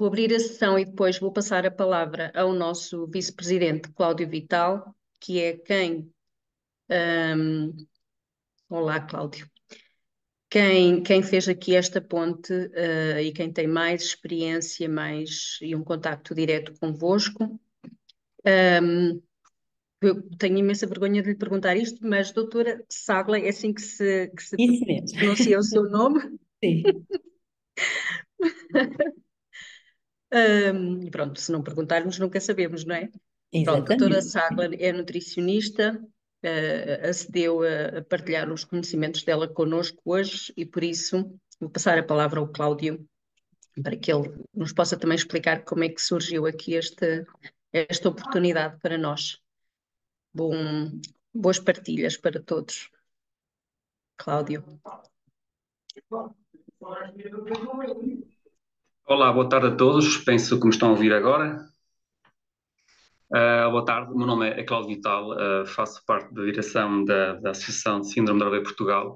Vou abrir a sessão e depois vou passar a palavra ao nosso vice-presidente, Cláudio Vital, que é quem. ahm, Olá, Cláudio. Quem fez aqui esta ponte, e quem tem mais experiência e um contacto direto convosco. Eu tenho imensa vergonha de lhe perguntar isto, mas doutora Ságua, é assim que se Isso mesmo. pronuncia o seu nome? Sim, E pronto, se não perguntarmos, nunca sabemos, não é? Pronto, a doutora exatamente. Ságua é nutricionista, acedeu a partilhar os conhecimentos dela connosco hoje e por isso vou passar a palavra ao Cláudio para que ele nos possa também explicar como é que surgiu aqui esta oportunidade para nós. Bom, boas partilhas para todos. Cláudio. Olá, boa tarde a todos. Penso que me estão a ouvir agora. Boa tarde, o meu nome é Cláudio Vital, faço parte da direção da Associação de Síndrome de Dravet Portugal.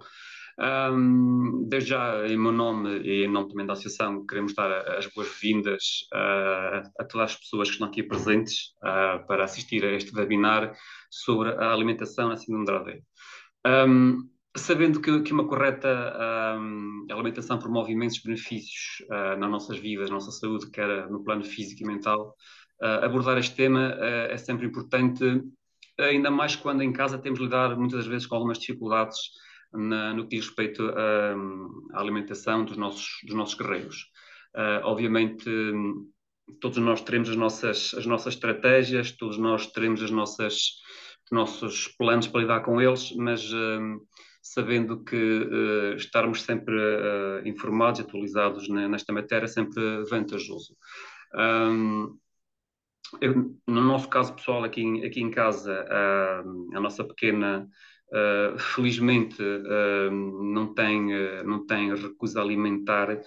Desde já, em meu nome e em nome também da Associação, queremos dar as boas-vindas a todas as pessoas que estão aqui presentes para assistir a este webinar sobre a alimentação na Síndrome de Dravet. Sabendo que uma correta alimentação promove imensos benefícios nas nossas vidas, na nossa saúde, quer no plano físico e mental, abordar este tema é sempre importante, ainda mais quando em casa temos de lidar muitas das vezes com algumas dificuldades no que diz respeito à alimentação dos nossos guerreiros. Obviamente, todos nós teremos as nossas estratégias, todos nós teremos os nossos planos para lidar com eles, mas sabendo que estarmos sempre informados e atualizados nesta matéria é sempre vantajoso. No nosso caso pessoal, aqui em casa, a nossa pequena, felizmente, não tem recusa alimentar.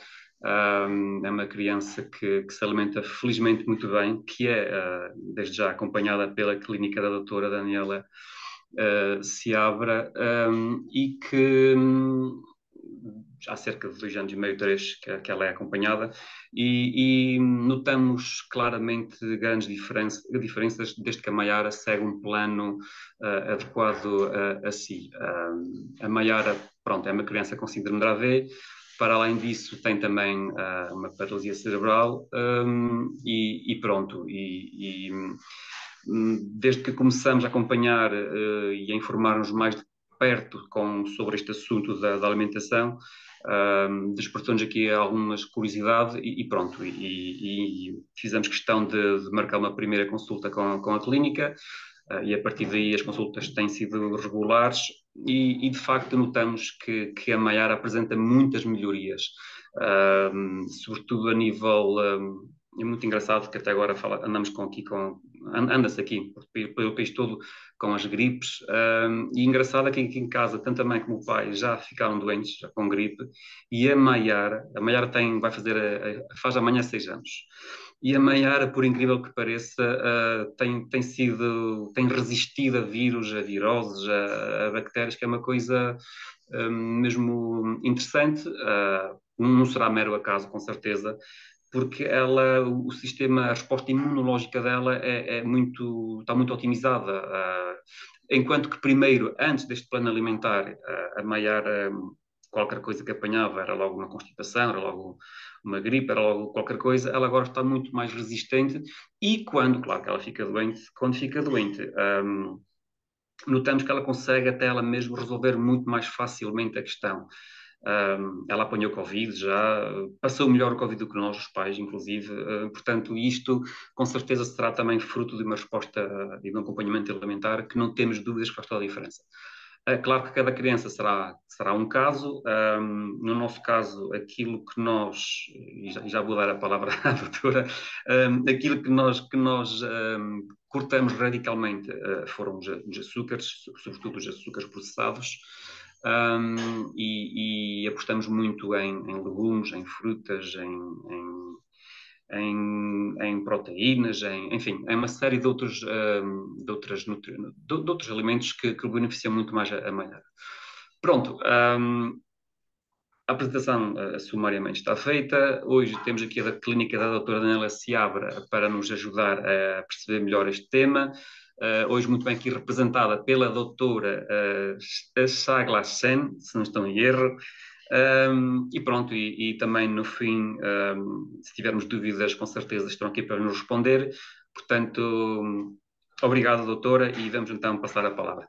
É uma criança que se alimenta felizmente muito bem, que é, desde já, acompanhada pela clínica da doutora Daniela Seabra, e que há cerca de 2 anos e meio, 3, que ela é acompanhada, e notamos claramente grandes diferenças desde que a Maiara segue um plano adequado a si. A Maiara, pronto, é uma criança com síndrome de Dravet. Para além disso, tem também uma paralisia cerebral, e pronto. Desde que começamos a acompanhar e a informar-nos mais de perto sobre este assunto da alimentação, despertou-nos aqui algumas curiosidades e pronto, e fizemos questão de marcar uma primeira consulta com a clínica, e a partir daí as consultas têm sido regulares e de facto notamos que a Maiara apresenta muitas melhorias, sobretudo a nível... é muito engraçado que até agora anda-se aqui pelo país todo com as gripes, e engraçado é que aqui em casa, tanto a mãe como o pai já ficaram doentes, já com gripe, e a Maiara faz amanhã 6 anos. E a Maiara, por incrível que pareça, tem resistido a vírus, a viroses, a bactérias, que é uma coisa mesmo interessante. Não será mero acaso, com certeza, porque o sistema, a resposta imunológica dela está muito otimizada. Enquanto que primeiro, antes deste plano alimentar, a Maiara, qualquer coisa que apanhava era logo uma constipação, era logo uma gripe, era logo qualquer coisa, ela agora está muito mais resistente e claro que ela fica doente, quando fica doente, notamos que ela consegue até ela mesmo resolver muito mais facilmente a questão. Ela apanhou Covid já, passou melhor o Covid do que nós, os pais, inclusive. Portanto, isto com certeza será também fruto de uma resposta e de um acompanhamento alimentar que não temos dúvidas que faz toda a diferença. Claro que cada criança será um caso. No nosso caso, aquilo que nós, e já vou dar a palavra à doutora, aquilo que nós cortamos radicalmente foram os açúcares, sobretudo os açúcares processados. E apostamos muito em legumes, em frutas, em proteínas, enfim, em uma série de outros alimentos que beneficiam muito mais a Maiara. Pronto, a apresentação sumariamente está feita. Hoje temos aqui a clínica da doutora Daniela Seabra para nos ajudar a perceber melhor este tema. Hoje muito bem aqui representada pela doutora Shagla Sen, se não estou em erro. E pronto, e também no fim, se tivermos dúvidas, com certeza estão aqui para nos responder. Portanto, obrigado, doutora, e vamos então passar a palavra.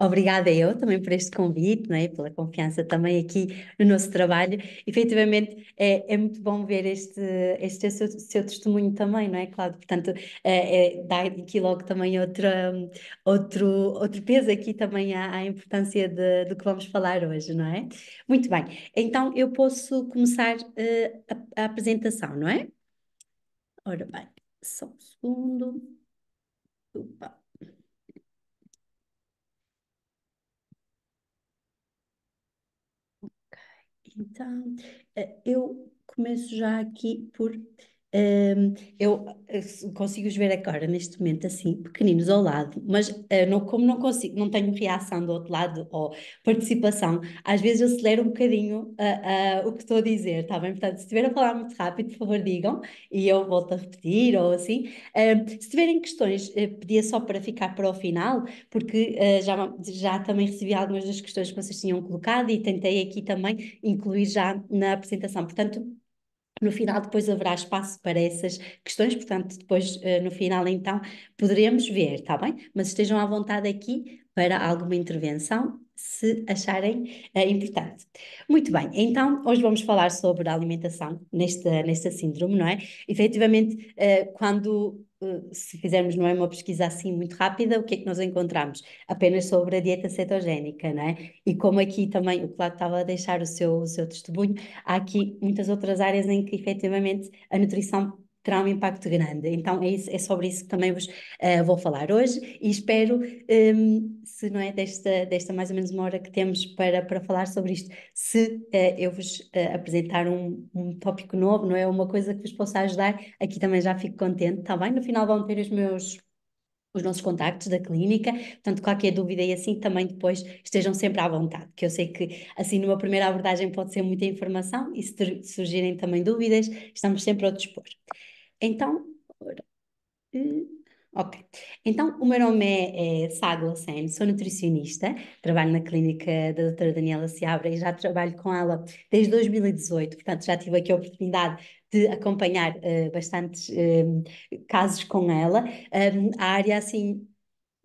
Obrigada eu também por este convite, não é? Pela confiança também aqui no nosso trabalho. Efetivamente, é muito bom ver este seu testemunho também, não é, Cláudio? Portanto, dá aqui logo também outro peso aqui também à importância do que vamos falar hoje, não é? Muito bem, então eu posso começar a apresentação, não é? Ora bem, só um segundo. Opa. Então, eu começo já aqui por. Eu consigo-os ver agora, neste momento, assim, pequeninos ao lado, mas como não consigo, não tenho reação do outro lado ou participação, às vezes eu acelero um bocadinho o que estou a dizer, está bem? Portanto, se estiver a falar muito rápido, por favor, digam e eu volto a repetir ou assim. Se tiverem questões, pedia só para ficar para o final, porque já também recebi algumas das questões que vocês tinham colocado e tentei aqui também incluir já na apresentação. Portanto, no final depois haverá espaço para essas questões, portanto depois no final então poderemos ver, está bem? Mas estejam à vontade aqui para alguma intervenção, se acharem importante. Muito bem, então hoje vamos falar sobre a alimentação nesta síndrome, não é? Efetivamente, quando se fizermos, não é, uma pesquisa assim muito rápida, o que é que nós encontramos? Apenas sobre a dieta cetogénica, não é? E como aqui também o Cláudio estava a deixar o seu testemunho, há aqui muitas outras áreas em que efetivamente a nutrição terá um impacto grande. Então é sobre isso que também vos vou falar hoje e espero, se não é desta mais ou menos uma hora que temos para falar sobre isto, se eu vos apresentar um tópico novo, não é? Uma coisa que vos possa ajudar, aqui também já fico contente, está bem? No final vão ter os nossos contactos da clínica, portanto qualquer dúvida e assim também depois estejam sempre à vontade, que eu sei que assim numa primeira abordagem pode ser muita informação e se surgirem também dúvidas, estamos sempre ao dispor. Então, ora, ok. Então, o meu nome é Sagla Sen, sou nutricionista, trabalho na clínica da doutora Daniela Seabra e já trabalho com ela desde 2018, portanto já tive aqui a oportunidade de acompanhar bastantes casos com ela. A área assim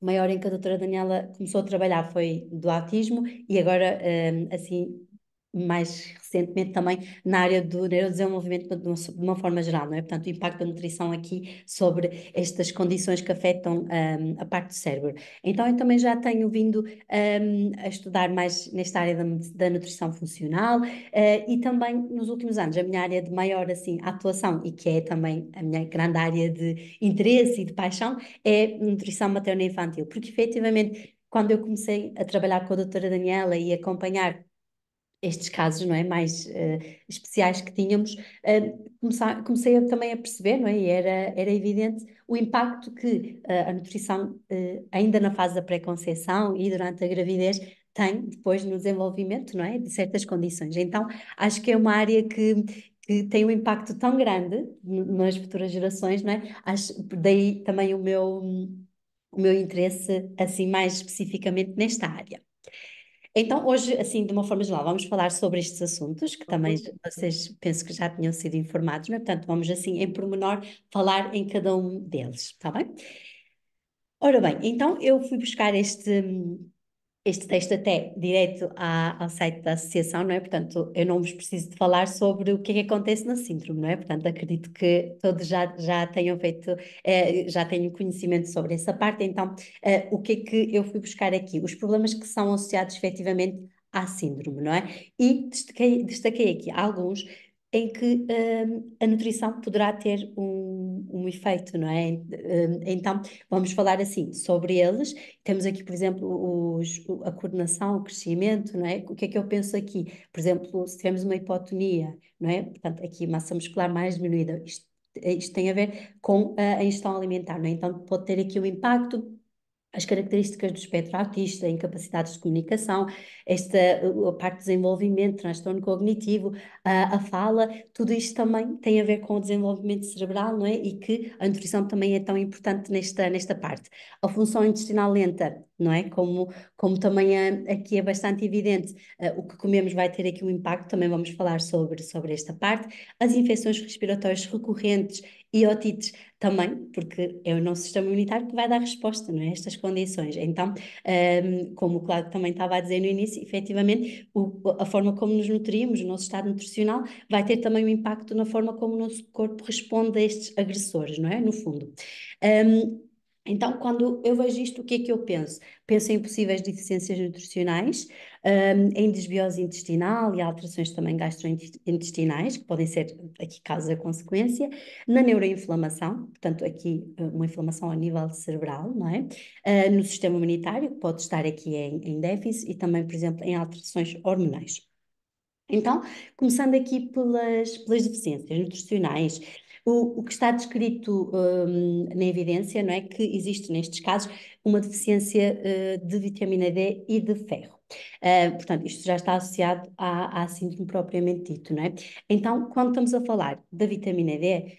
maior em que a doutora Daniela começou a trabalhar foi do autismo e agora, assim, mais recentemente também na área do neurodesenvolvimento de uma forma geral, não é? Portanto, o impacto da nutrição aqui sobre estas condições que afetam a parte do cérebro. Então, eu também já tenho vindo a estudar mais nesta área da nutrição funcional e também nos últimos anos a minha área de maior, assim, atuação e que é também a minha grande área de interesse e de paixão é nutrição materno-infantil, porque efetivamente quando eu comecei a trabalhar com a doutora Daniela e acompanhar estes casos, não é, mais especiais que tínhamos, comecei também a perceber, não é, e era evidente o impacto que a nutrição, ainda na fase da pré-conceição e durante a gravidez, tem depois no desenvolvimento, não é, de certas condições. Então, acho que é uma área que tem um impacto tão grande nas futuras gerações, não é? Daí também o meu interesse, assim, mais especificamente nesta área. Então, hoje, assim, de uma forma geral, vamos falar sobre estes assuntos, que também vocês penso que já tinham sido informados, mas, portanto, vamos, assim, em pormenor, falar em cada um deles, está bem? Ora bem, então eu fui buscar este texto até direto ao site da associação, não é? Portanto, eu não vos preciso de falar sobre o que é que acontece na síndrome, não é? Portanto, acredito que todos já tenham feito, já tenham conhecimento sobre essa parte. Então, o que é que eu fui buscar aqui? Os problemas que são associados efetivamente à síndrome, não é? E destaquei aqui alguns em que a nutrição poderá ter um efeito, não é? Então, vamos falar assim sobre eles. Temos aqui, por exemplo, a coordenação, o crescimento, não é? O que é que eu penso aqui? Por exemplo, se tivermos uma hipotonia, não é? Portanto, aqui massa muscular mais diminuída, isto tem a ver com a ingestão alimentar, não é? Então pode ter aqui um impacto as características do espectro autista, incapacidades de comunicação, a parte de desenvolvimento, transtorno cognitivo, a fala, tudo isto também tem a ver com o desenvolvimento cerebral, não é? E que a nutrição também é tão importante nesta parte. A função intestinal lenta, não é? Como também aqui é bastante evidente, o que comemos vai ter aqui um impacto, também vamos falar sobre esta parte. As infecções respiratórias recorrentes e otites também, porque é o nosso sistema imunitário que vai dar resposta, não é? A estas condições. Então, como o Cláudio também estava a dizer no início, efetivamente, a forma como nos nutrimos, o nosso estado nutricional, vai ter também um impacto na forma como o nosso corpo responde a estes agressores, não é? No fundo. Então, quando eu vejo isto, o que é que eu penso? Penso em possíveis deficiências nutricionais, em desbiose intestinal e alterações também gastrointestinais, que podem ser aqui causa consequência, na neuroinflamação, portanto, aqui uma inflamação a nível cerebral, não é? No sistema imunitário, que pode estar aqui em déficit, e também, por exemplo, em alterações hormonais. Então, começando aqui pelas deficiências nutricionais, o que está descrito na evidência, não é, que existe nestes casos uma deficiência de vitamina D e de ferro. Portanto, isto já está associado à síndrome propriamente dito, não é? Então, quando estamos a falar da vitamina D,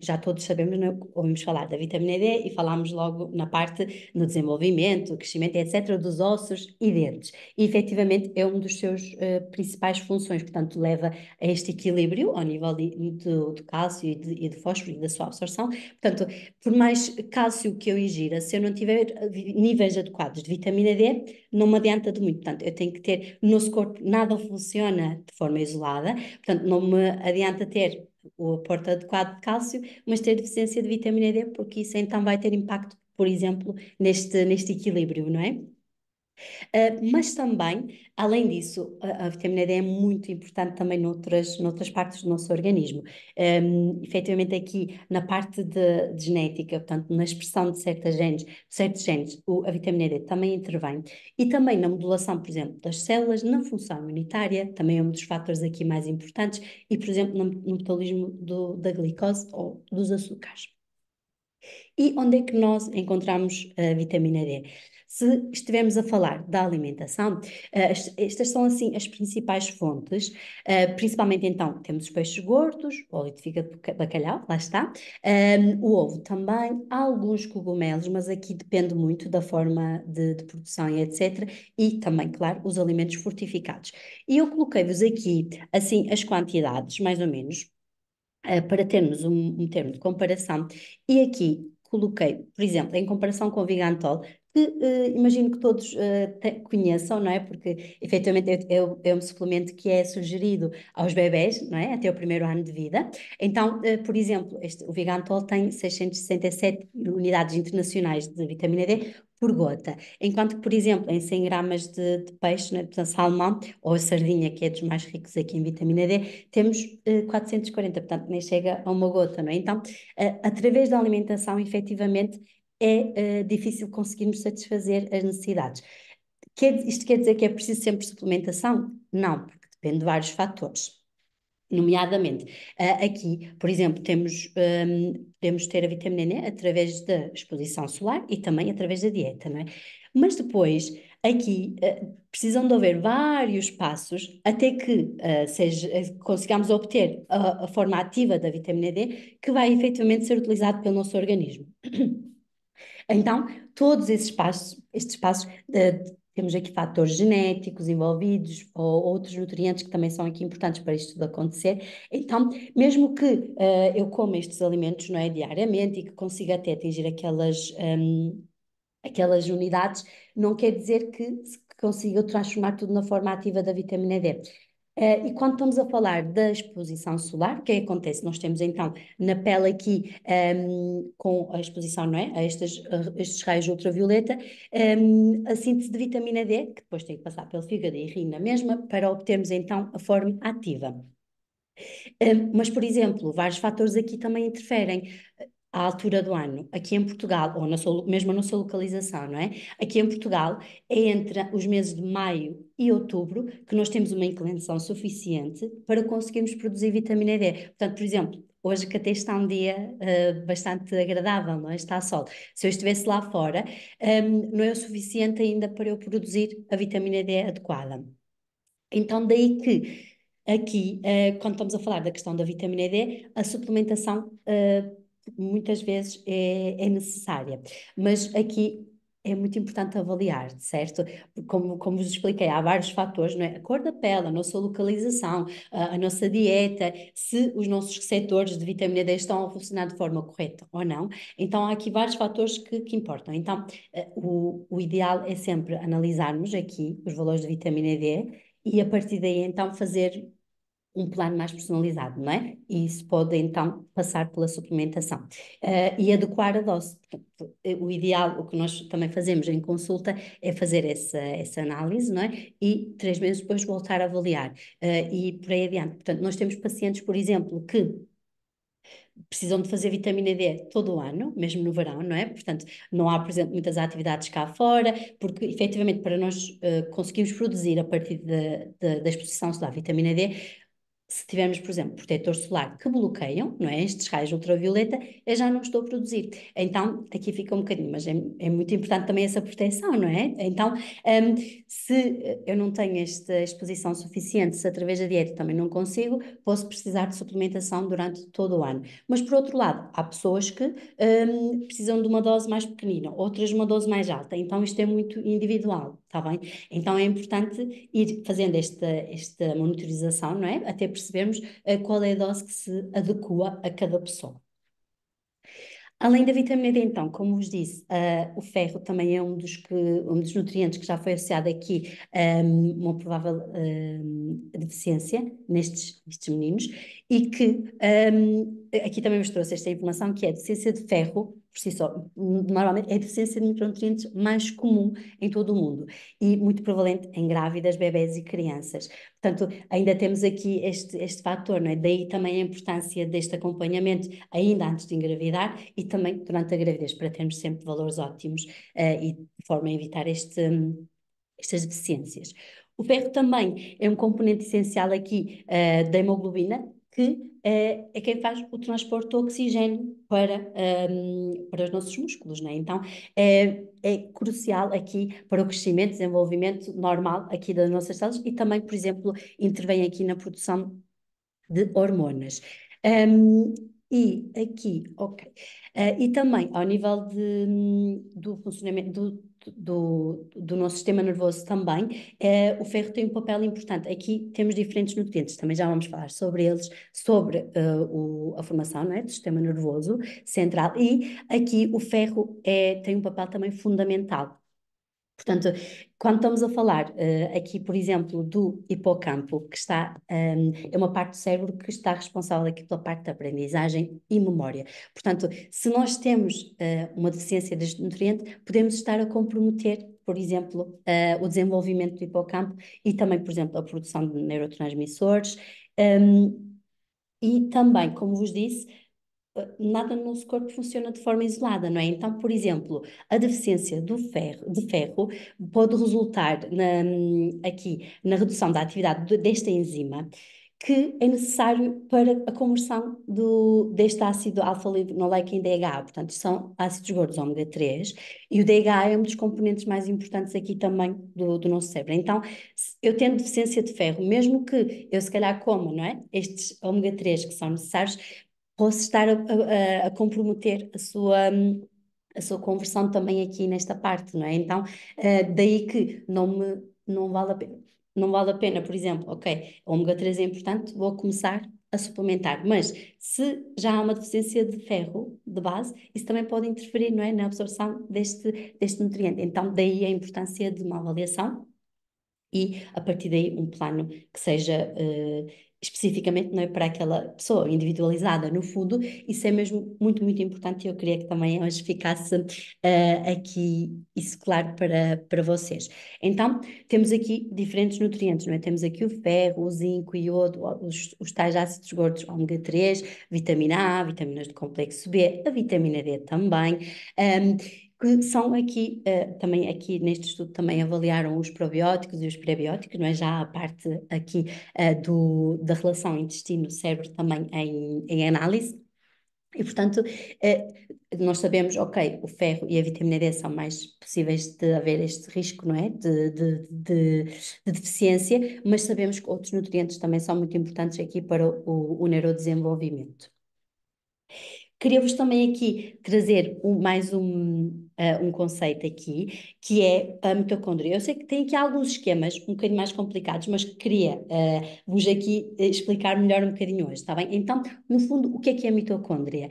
já todos sabemos, não é? Ouvimos falar da vitamina D e falamos logo na parte no desenvolvimento, crescimento, etc., dos ossos e dentes. E efetivamente é uma dos seus principais funções, portanto, leva a este equilíbrio ao nível do cálcio e de fósforo e da sua absorção. Portanto, por mais cálcio que eu ingira, se eu não tiver níveis adequados de vitamina D, não me adianta de muito. Portanto, eu tenho que ter, no nosso corpo nada funciona de forma isolada, portanto, não me adianta ter o aporte adequado de cálcio, mas ter deficiência de vitamina D, porque isso então vai ter impacto, por exemplo, neste equilíbrio, não é? Mas também, além disso, a vitamina D é muito importante também noutras partes do nosso organismo. Efetivamente aqui na parte de genética, portanto na expressão de certos genes, a vitamina D também intervém. E também na modulação, por exemplo, das células, na função imunitária, também é um dos fatores aqui mais importantes, e por exemplo no metabolismo da glicose ou dos açúcares. E onde é que nós encontramos a vitamina D? Se estivermos a falar da alimentação, estas são assim as principais fontes, principalmente então temos os peixes gordos, o óleo de fígado de bacalhau, lá está, o ovo também, alguns cogumelos, mas aqui depende muito da forma de produção e etc. E também, claro, os alimentos fortificados. E eu coloquei-vos aqui assim as quantidades, mais ou menos, para termos um termo de comparação, e aqui coloquei, por exemplo, em comparação com o Vigantol, que imagino que todos conheçam, não é? Porque efetivamente é um suplemento que é sugerido aos bebés, não é? Até o primeiro ano de vida. Então, por exemplo, o Vigantol tem 667 unidades internacionais de vitamina D por gota, enquanto que, por exemplo, em 100 gramas de peixe, né, portanto, salmão ou a sardinha, que é dos mais ricos aqui em vitamina D, temos 440, portanto, nem chega a uma gota, não é? Então, através da alimentação, efetivamente, é difícil conseguirmos satisfazer as necessidades. Isto quer dizer que é preciso sempre suplementação? Não, porque depende de vários fatores. Nomeadamente, aqui, por exemplo, podemos ter a vitamina D através da exposição solar e também através da dieta, não é? Mas depois, aqui, precisam de haver vários passos até que consigamos obter a forma ativa da vitamina D, que vai efetivamente ser utilizado pelo nosso organismo. Então, todos estes passos, temos aqui fatores genéticos envolvidos ou outros nutrientes que também são aqui importantes para isto tudo acontecer. Então, mesmo que eu coma estes alimentos, não é, diariamente, e que consiga até atingir aquelas unidades, não quer dizer que consiga transformar tudo na forma ativa da vitamina D. E quando estamos a falar da exposição solar, o que é que acontece? Nós temos então na pele aqui, com a exposição, não é? A estes raios ultravioleta, a síntese de vitamina D, que depois tem que passar pelo fígado e rim na mesma, para obtermos então a forma ativa. Mas, por exemplo, vários fatores aqui também interferem. À altura do ano, aqui em Portugal, ou mesmo na sua localização, não é? Aqui em Portugal é entre os meses de maio e outubro que nós temos uma inclinação suficiente para conseguirmos produzir vitamina D. Portanto, por exemplo, hoje que até está um dia bastante agradável, não é? Está sol. Se eu estivesse lá fora, não é o suficiente ainda para eu produzir a vitamina D adequada. Então, daí que aqui, quando estamos a falar da questão da vitamina D, a suplementação muitas vezes é necessária. Mas aqui é muito importante avaliar, certo? Como vos expliquei, há vários fatores, não é? A cor da pele, a nossa localização, a nossa dieta, se os nossos receptores de vitamina D estão a funcionar de forma correta ou não. Então, há aqui vários fatores que importam. Então, o ideal é sempre analisarmos aqui os valores de vitamina D e a partir daí então fazer um plano mais personalizado, não é? E isso pode então passar pela suplementação e adequar a dose. Portanto, o ideal, o que nós também fazemos em consulta é fazer essa análise, não é? E 3 meses depois voltar a avaliar e por aí adiante. Portanto, nós temos pacientes, por exemplo, que precisam de fazer vitamina D todo o ano, mesmo no verão, não é? Portanto, não há, por exemplo, muitas atividades cá fora, porque efetivamente para nós conseguirmos produzir a partir da exposição solar vitamina D, se tivermos, por exemplo, protetor solar que bloqueiam, não é? Estes raios ultravioleta, eu já não estou a produzir. Então, aqui fica um bocadinho, mas é muito importante também essa proteção, não é? Então, se eu não tenho esta exposição suficiente, se através da dieta também não consigo, posso precisar de suplementação durante todo o ano. Mas, por outro lado, há pessoas que precisam de uma dose mais pequenina, outras de uma dose mais alta. Então, isto é muito individual, está bem? Então, é importante ir fazendo esta monitorização, não é? Até percebermos qual é a dose que se adequa a cada pessoa. Além da vitamina D, então, como vos disse, o ferro também é um dos nutrientes que já foi associado aqui a uma provável deficiência nestes meninos e que aqui também vos trouxe esta informação que é a deficiência de ferro, por si só, normalmente é a deficiência de micronutrientes mais comum em todo o mundo e muito prevalente em grávidas, bebés e crianças. Portanto, ainda temos aqui este fator, não é? Daí também a importância deste acompanhamento ainda antes de engravidar e também durante a gravidez, para termos sempre valores ótimos e de forma a evitar estas deficiências. O ferro também é um componente essencial aqui da hemoglobina, que é quem faz o transporte do oxigênio para os nossos músculos, né? Então é crucial aqui para o crescimento, desenvolvimento normal aqui das nossas células e também, por exemplo, intervém aqui na produção de hormonas. E aqui, ok. E também ao nível do funcionamento do nosso sistema nervoso também, o ferro tem um papel importante. Aqui temos diferentes nutrientes, também já vamos falar sobre eles, sobre a formação, não é, do sistema nervoso central. E aqui o ferro tem um papel também fundamental. Portanto, quando estamos a falar aqui, por exemplo, do hipocampo, que é uma parte do cérebro que está responsável aqui pela parte da aprendizagem e memória. Portanto, se nós temos uma deficiência deste nutriente, podemos estar a comprometer, por exemplo, o desenvolvimento do hipocampo e também, por exemplo, a produção de neurotransmissores. E também, como vos disse, nada no nosso corpo funciona de forma isolada, não é? Então, por exemplo, a deficiência de ferro pode resultar aqui na redução da atividade desta enzima, que é necessário para a conversão deste ácido alfa-linoleico em DHA, portanto, são ácidos gordos ômega 3, e o DHA é um dos componentes mais importantes aqui também do nosso cérebro. Então, eu tendo deficiência de ferro, mesmo que eu se calhar coma, não é? Estes ômega 3 que são necessários, posso estar a comprometer a sua conversão também aqui nesta parte, não é? Então, daí que não vale a pena. Não vale a pena, por exemplo, ok, o ômega 3 é importante, vou começar a suplementar, mas se já há uma deficiência de ferro de base, isso também pode interferir, não é, na absorção deste nutriente. Então, daí a importância de uma avaliação e, a partir daí, um plano que seja especificamente, não é, para aquela pessoa, individualizada. No fundo, isso é mesmo muito, muito importante e eu queria que também hoje ficasse aqui isso claro para vocês. Então, temos aqui diferentes nutrientes, não é? Temos aqui o ferro, o zinco, o iodo, os tais ácidos gordos ômega 3, vitamina A, vitaminas do complexo B, a vitamina D também. Que são aqui, também aqui neste estudo também avaliaram os probióticos e os prebióticos, não é? Já a parte aqui da relação intestino-cérebro também em análise. E, portanto, nós sabemos, ok, o ferro e a vitamina D são mais possíveis de haver este risco, não é? De deficiência, mas sabemos que outros nutrientes também são muito importantes aqui para o neurodesenvolvimento. Queria-vos também aqui trazer mais um conceito aqui, que é a mitocôndria. Eu sei que tem aqui alguns esquemas um bocadinho mais complicados, mas queria vos aqui explicar melhor um bocadinho hoje, está bem? Então, no fundo, o que é a mitocôndria?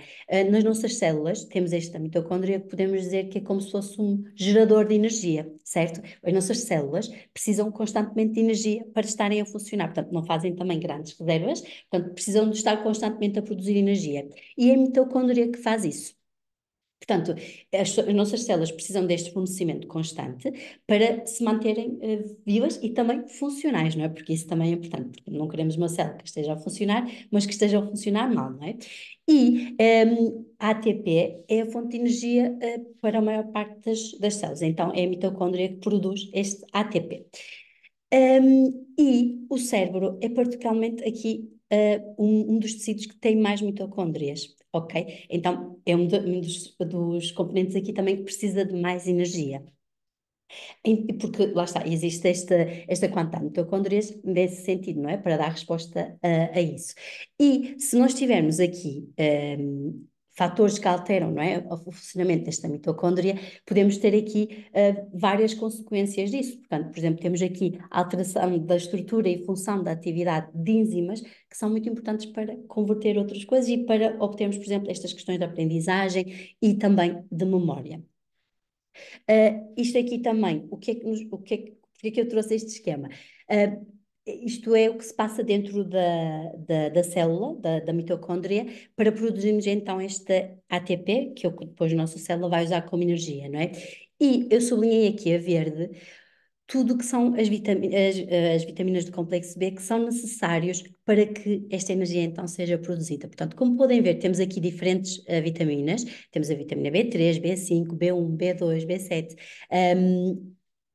Nas nossas células, temos esta mitocôndria que podemos dizer que é como se fosse um gerador de energia, certo? As nossas células precisam constantemente de energia para estarem a funcionar, portanto, não fazem também grandes reservas, portanto, precisam de estar constantemente a produzir energia. E é a mitocôndria que faz isso. Portanto, as nossas células precisam deste fornecimento constante para se manterem vivas e também funcionais, não é? Porque isso também é importante, porque não queremos uma célula que esteja a funcionar, mas que esteja a funcionar mal, não é? E a ATP é a fonte de energia para a maior parte das células, então é a mitocôndria que produz este ATP. E o cérebro é particularmente aqui um dos tecidos que tem mais mitocôndrias, ok? Então é um dos componentes aqui também que precisa de mais energia. Porque, lá está, existe esta quantidade de mitocôndrias nesse sentido, não é? Para dar resposta a isso. E se nós tivermos aqui fatores que alteram, não é, o funcionamento desta mitocôndria, podemos ter aqui várias consequências disso. Portanto, por exemplo, temos aqui a alteração da estrutura e função da atividade de enzimas, que são muito importantes para converter outras coisas e para obtermos, por exemplo, estas questões de aprendizagem e também de memória. Isto aqui também, porque é que eu trouxe este esquema? Isto é o que se passa dentro da célula, da mitocôndria, para produzirmos então esta ATP, que depois a nossa célula vai usar como energia, não é? E eu sublinhei aqui a verde tudo que são as vitaminas do complexo B que são necessários para que esta energia então seja produzida. Portanto, como podem ver, temos aqui diferentes vitaminas, temos a vitamina B3, B5, B1, B2, B7,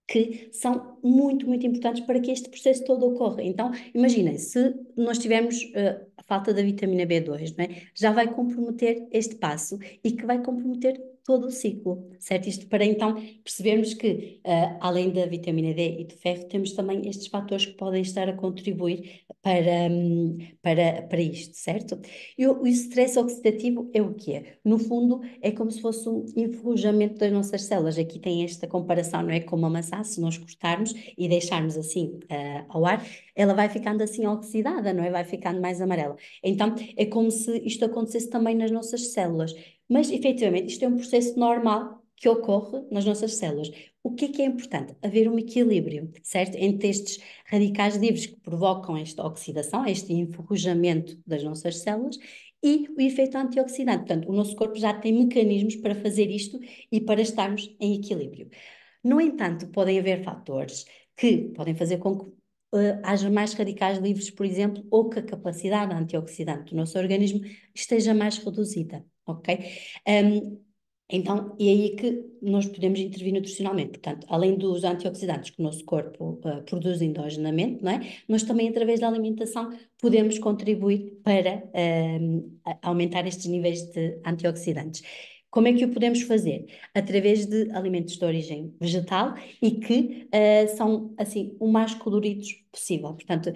que são muito, muito importantes para que este processo todo ocorra. Então, imaginem, se nós tivermos a falta da vitamina B2, não é? Já vai comprometer este passo e que vai comprometer todo o ciclo, certo? Isto para então percebermos que, além da vitamina D e do ferro, temos também estes fatores que podem estar a contribuir para isto, certo? E o estresse oxidativo é o quê? No fundo, é como se fosse um enferrujamento das nossas células. Aqui tem esta comparação, não é? Com uma maçã, se nós cortarmos e deixarmos assim ao ar, ela vai ficando assim oxidada, não é? Vai ficando mais amarela. Então, é como se isto acontecesse também nas nossas células. Mas, efetivamente, isto é um processo normal que ocorre nas nossas células. O que é importante? Haver um equilíbrio, certo? Entre estes radicais livres que provocam esta oxidação, este enferrujamento das nossas células e o efeito antioxidante. Portanto, o nosso corpo já tem mecanismos para fazer isto e para estarmos em equilíbrio. No entanto, podem haver fatores que podem fazer com que haja mais radicais livres, por exemplo, ou que a capacidade antioxidante do nosso organismo esteja mais reduzida, ok? Então, é aí que nós podemos intervir nutricionalmente. Portanto, além dos antioxidantes que o nosso corpo produz endogenamente, não é? Nós também, através da alimentação, podemos contribuir para aumentar estes níveis de antioxidantes. Como é que o podemos fazer? Através de alimentos de origem vegetal e que são, assim, o mais coloridos possível. Portanto,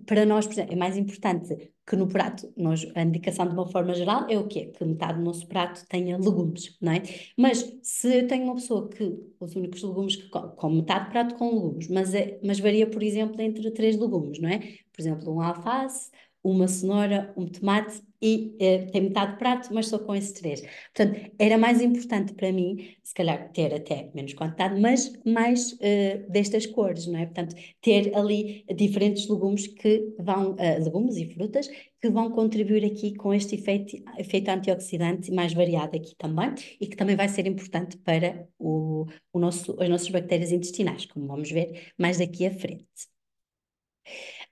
para nós, por exemplo, é mais importante que no prato, a indicação de uma forma geral é o quê? Que metade do nosso prato tenha legumes, não é? Mas se eu tenho uma pessoa que os únicos legumes que come metade do prato com legumes, mas varia, por exemplo, entre 3 legumes, não é? Por exemplo, um alface, uma cenoura, um tomate e tem metade do prato, mas só com esses 3. Portanto, era mais importante para mim, se calhar, ter até menos quantidade, mas mais destas cores, não é? Portanto, ter ali diferentes legumes legumes e frutas que vão contribuir aqui com este efeito antioxidante mais variado aqui também e que também vai ser importante para as nossas bactérias intestinais, como vamos ver mais daqui à frente.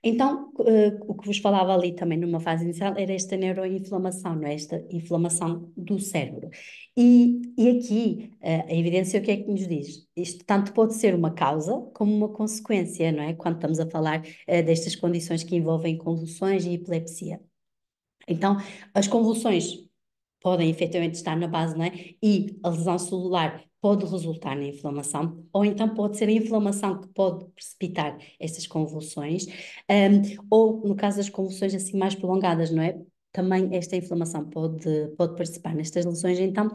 Então, o que vos falava ali também numa fase inicial era esta neuroinflamação, não é? Esta inflamação do cérebro. E aqui, a evidência o que é que nos diz? Isto tanto pode ser uma causa como uma consequência, não é? Quando estamos a falar destas condições que envolvem convulsões e epilepsia. Então, as convulsões podem efetivamente estar na base, não é? E a lesão celular pode resultar na inflamação, ou então pode ser a inflamação que pode precipitar estas convulsões, ou no caso das convulsões assim mais prolongadas, não é? Também esta inflamação pode participar nestas lesões, então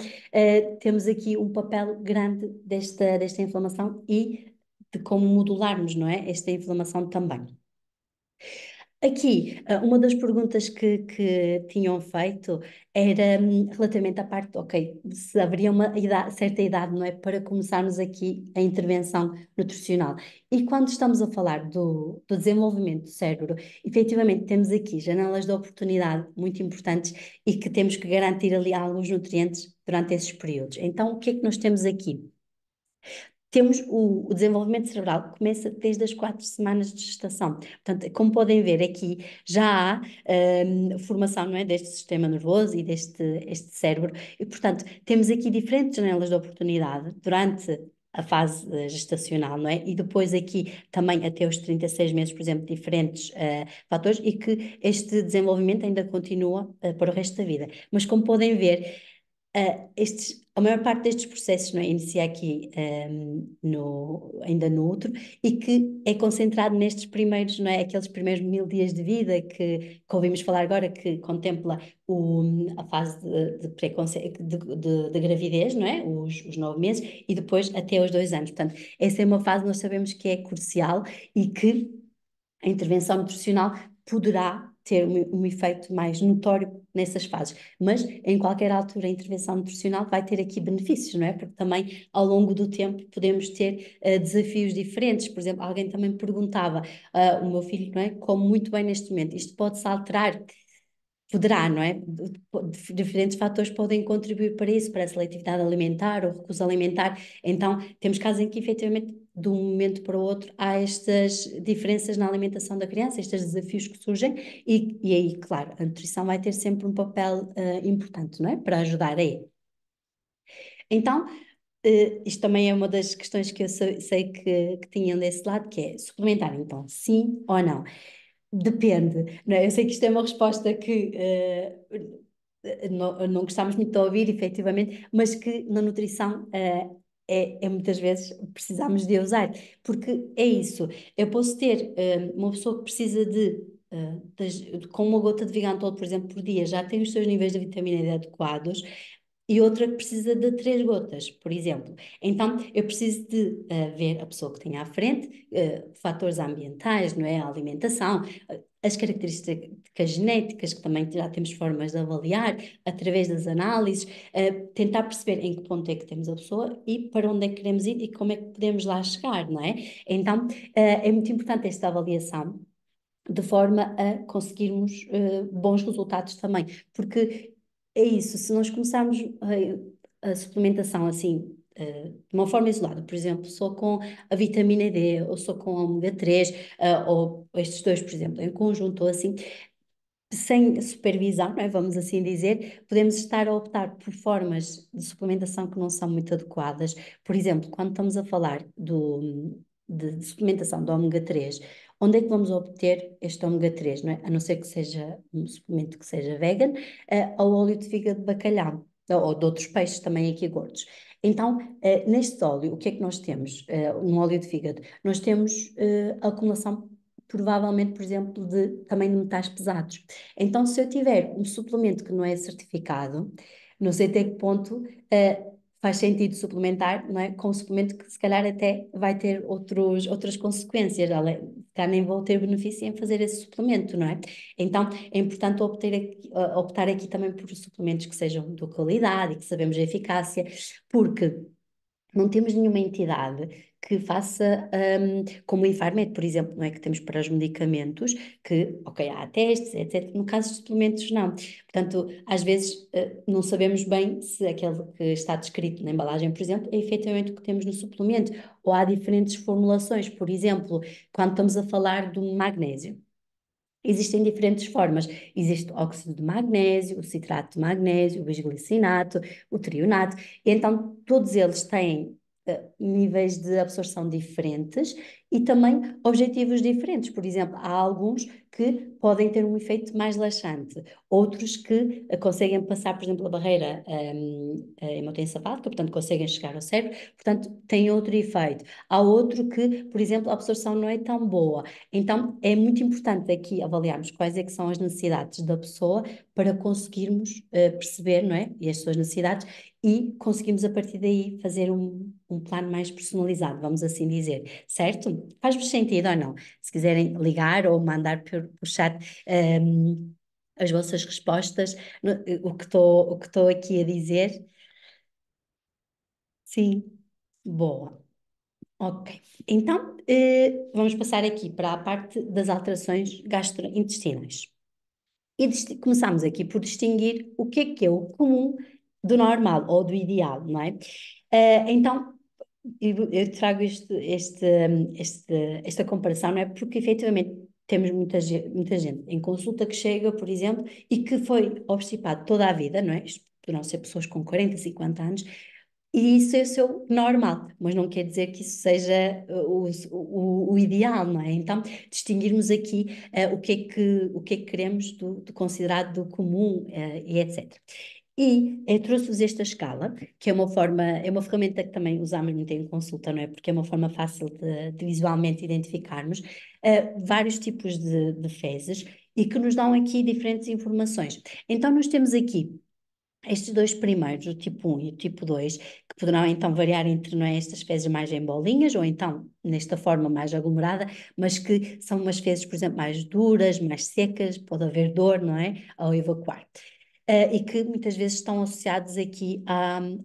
temos aqui um papel grande desta inflamação e de como modularmos, não é? Esta inflamação também. Aqui, uma das perguntas que tinham feito era relativamente à parte, ok, se haveria uma certa idade, não é, para começarmos aqui a intervenção nutricional. E quando estamos a falar do desenvolvimento do cérebro, efetivamente temos aqui janelas de oportunidade muito importantes e que temos que garantir ali alguns nutrientes durante esses períodos. Então, o que é que nós temos aqui? Temos o desenvolvimento cerebral que começa desde as 4 semanas de gestação. Portanto, como podem ver aqui, já há formação, não é, deste sistema nervoso e este cérebro, e portanto, temos aqui diferentes janelas de oportunidade durante a fase gestacional, não é? E depois aqui também até os 36 meses, por exemplo, diferentes fatores, e que este desenvolvimento ainda continua para o resto da vida. Mas como podem ver, a maior parte destes processos, não é, inicia aqui ainda no útero e que é concentrado nestes primeiros, não é, aqueles primeiros 1000 dias de vida que ouvimos falar agora, que contempla a fase de gravidez, não é, os 9 meses e depois até os 2 anos. Portanto, essa é uma fase que nós sabemos que é crucial e que a intervenção nutricional poderá ter um efeito mais notório nessas fases, mas em qualquer altura a intervenção nutricional vai ter aqui benefícios, não é? Porque também ao longo do tempo podemos ter desafios diferentes. Por exemplo, alguém também perguntava, o meu filho, não é, come muito bem neste momento, isto pode-se alterar? Poderá, não é? Diferentes fatores podem contribuir para isso, para a seletividade alimentar ou recusa alimentar. Então, temos casos em que, efetivamente, de um momento para o outro, há estas diferenças na alimentação da criança, estes desafios que surgem, e aí, claro, a nutrição vai ter sempre um papel importante, não é? Para ajudar aí. Então, isto também é uma das questões que eu sei que tinham desse lado, que é suplementar, então, sim ou não? Depende, não é? Eu sei que isto é uma resposta que não gostamos muito de ouvir, efetivamente, mas que na nutrição é muitas vezes precisamos de usar, porque é isso. Eu posso ter uma pessoa que precisa com uma gota de Vigantol, por exemplo, por dia, já tem os seus níveis de vitamina D adequados, e outra que precisa de 3 gotas, por exemplo. Então, eu preciso de ver a pessoa que tem à frente, fatores ambientais, não é? A alimentação, as características genéticas, que também já temos formas de avaliar, através das análises, tentar perceber em que ponto é que temos a pessoa e para onde é que queremos ir e como é que podemos lá chegar, não é? Então, é muito importante esta avaliação, de forma a conseguirmos bons resultados também, porque é isso, se nós começarmos a suplementação assim, de uma forma isolada, por exemplo, só com a vitamina D, ou só com a ômega 3, ou estes dois, por exemplo, em conjunto, ou assim, sem supervisão, não é? Vamos assim dizer, podemos estar a optar por formas de suplementação que não são muito adequadas. Por exemplo, quando estamos a falar de suplementação de ômega 3, onde é que vamos obter este ômega 3, não é? A não ser que seja um suplemento que seja vegan, ou óleo de fígado de bacalhau, ou de outros peixes também aqui gordos. Então, neste óleo, o que é que nós temos no óleo de fígado? Nós temos a acumulação provavelmente, por exemplo, também de metais pesados. Então, se eu tiver um suplemento que não é certificado, não sei até que ponto faz sentido suplementar, não é? Com um suplemento que se calhar até vai ter outras consequências, já nem vou ter benefício em fazer esse suplemento, não é? Então, é importante optar aqui também por suplementos que sejam de qualidade e que sabemos a eficácia, porque não temos nenhuma entidade que faça, como o Infarmed, por exemplo, não é, que temos para os medicamentos, que, ok, há testes, etc. No caso dos suplementos, não. Portanto, às vezes não sabemos bem se aquele que está descrito na embalagem, por exemplo, é efetivamente o que temos no suplemento, ou há diferentes formulações. Por exemplo, quando estamos a falar do magnésio, existem diferentes formas. Existe o óxido de magnésio, o citrato de magnésio, o bisglicinato, o trionato. E então, todos eles têm níveis de absorção diferentes e também objetivos diferentes. Por exemplo, há alguns que podem ter um efeito mais laxante, outros que conseguem passar, por exemplo, a barreira hemotoencefálica, portanto, conseguem chegar ao cérebro, portanto, tem outro efeito. Há outro que, por exemplo, a absorção não é tão boa. Então, é muito importante aqui avaliarmos quais é que são as necessidades da pessoa para conseguirmos perceber, não é, e as suas necessidades e conseguimos a partir daí fazer um plano mais personalizado, vamos assim dizer, certo? Faz-vos sentido ou não? Se quiserem ligar ou mandar por chat as vossas respostas, o que estou aqui a dizer. Sim, boa. Ok, então vamos passar aqui para a parte das alterações gastrointestinais. E começamos aqui por distinguir o que é o comum do normal ou do ideal, não é? Então, eu trago esta comparação, não é? Porque efetivamente temos muita gente em consulta que chega, por exemplo, e que foi obstipado toda a vida, não é? Isto poderão ser pessoas com 40, 50 anos, e isso é o seu normal, mas não quer dizer que isso seja o ideal, não é? Então, distinguirmos aqui o que é que queremos do considerado do comum e etc. E eu trouxe-vos esta escala, que é uma ferramenta que também usamos muito em consulta, não é? Porque é uma forma fácil de visualmente identificarmos vários tipos de fezes e que nos dão aqui diferentes informações. Então, nós temos aqui estes dois primeiros, o tipo 1 e o tipo 2, que poderão então variar entre, não é, estas fezes mais em bolinhas ou então nesta forma mais aglomerada, mas que são umas fezes, por exemplo, mais duras, mais secas, pode haver dor, não é, ao evacuar. E que muitas vezes estão associados aqui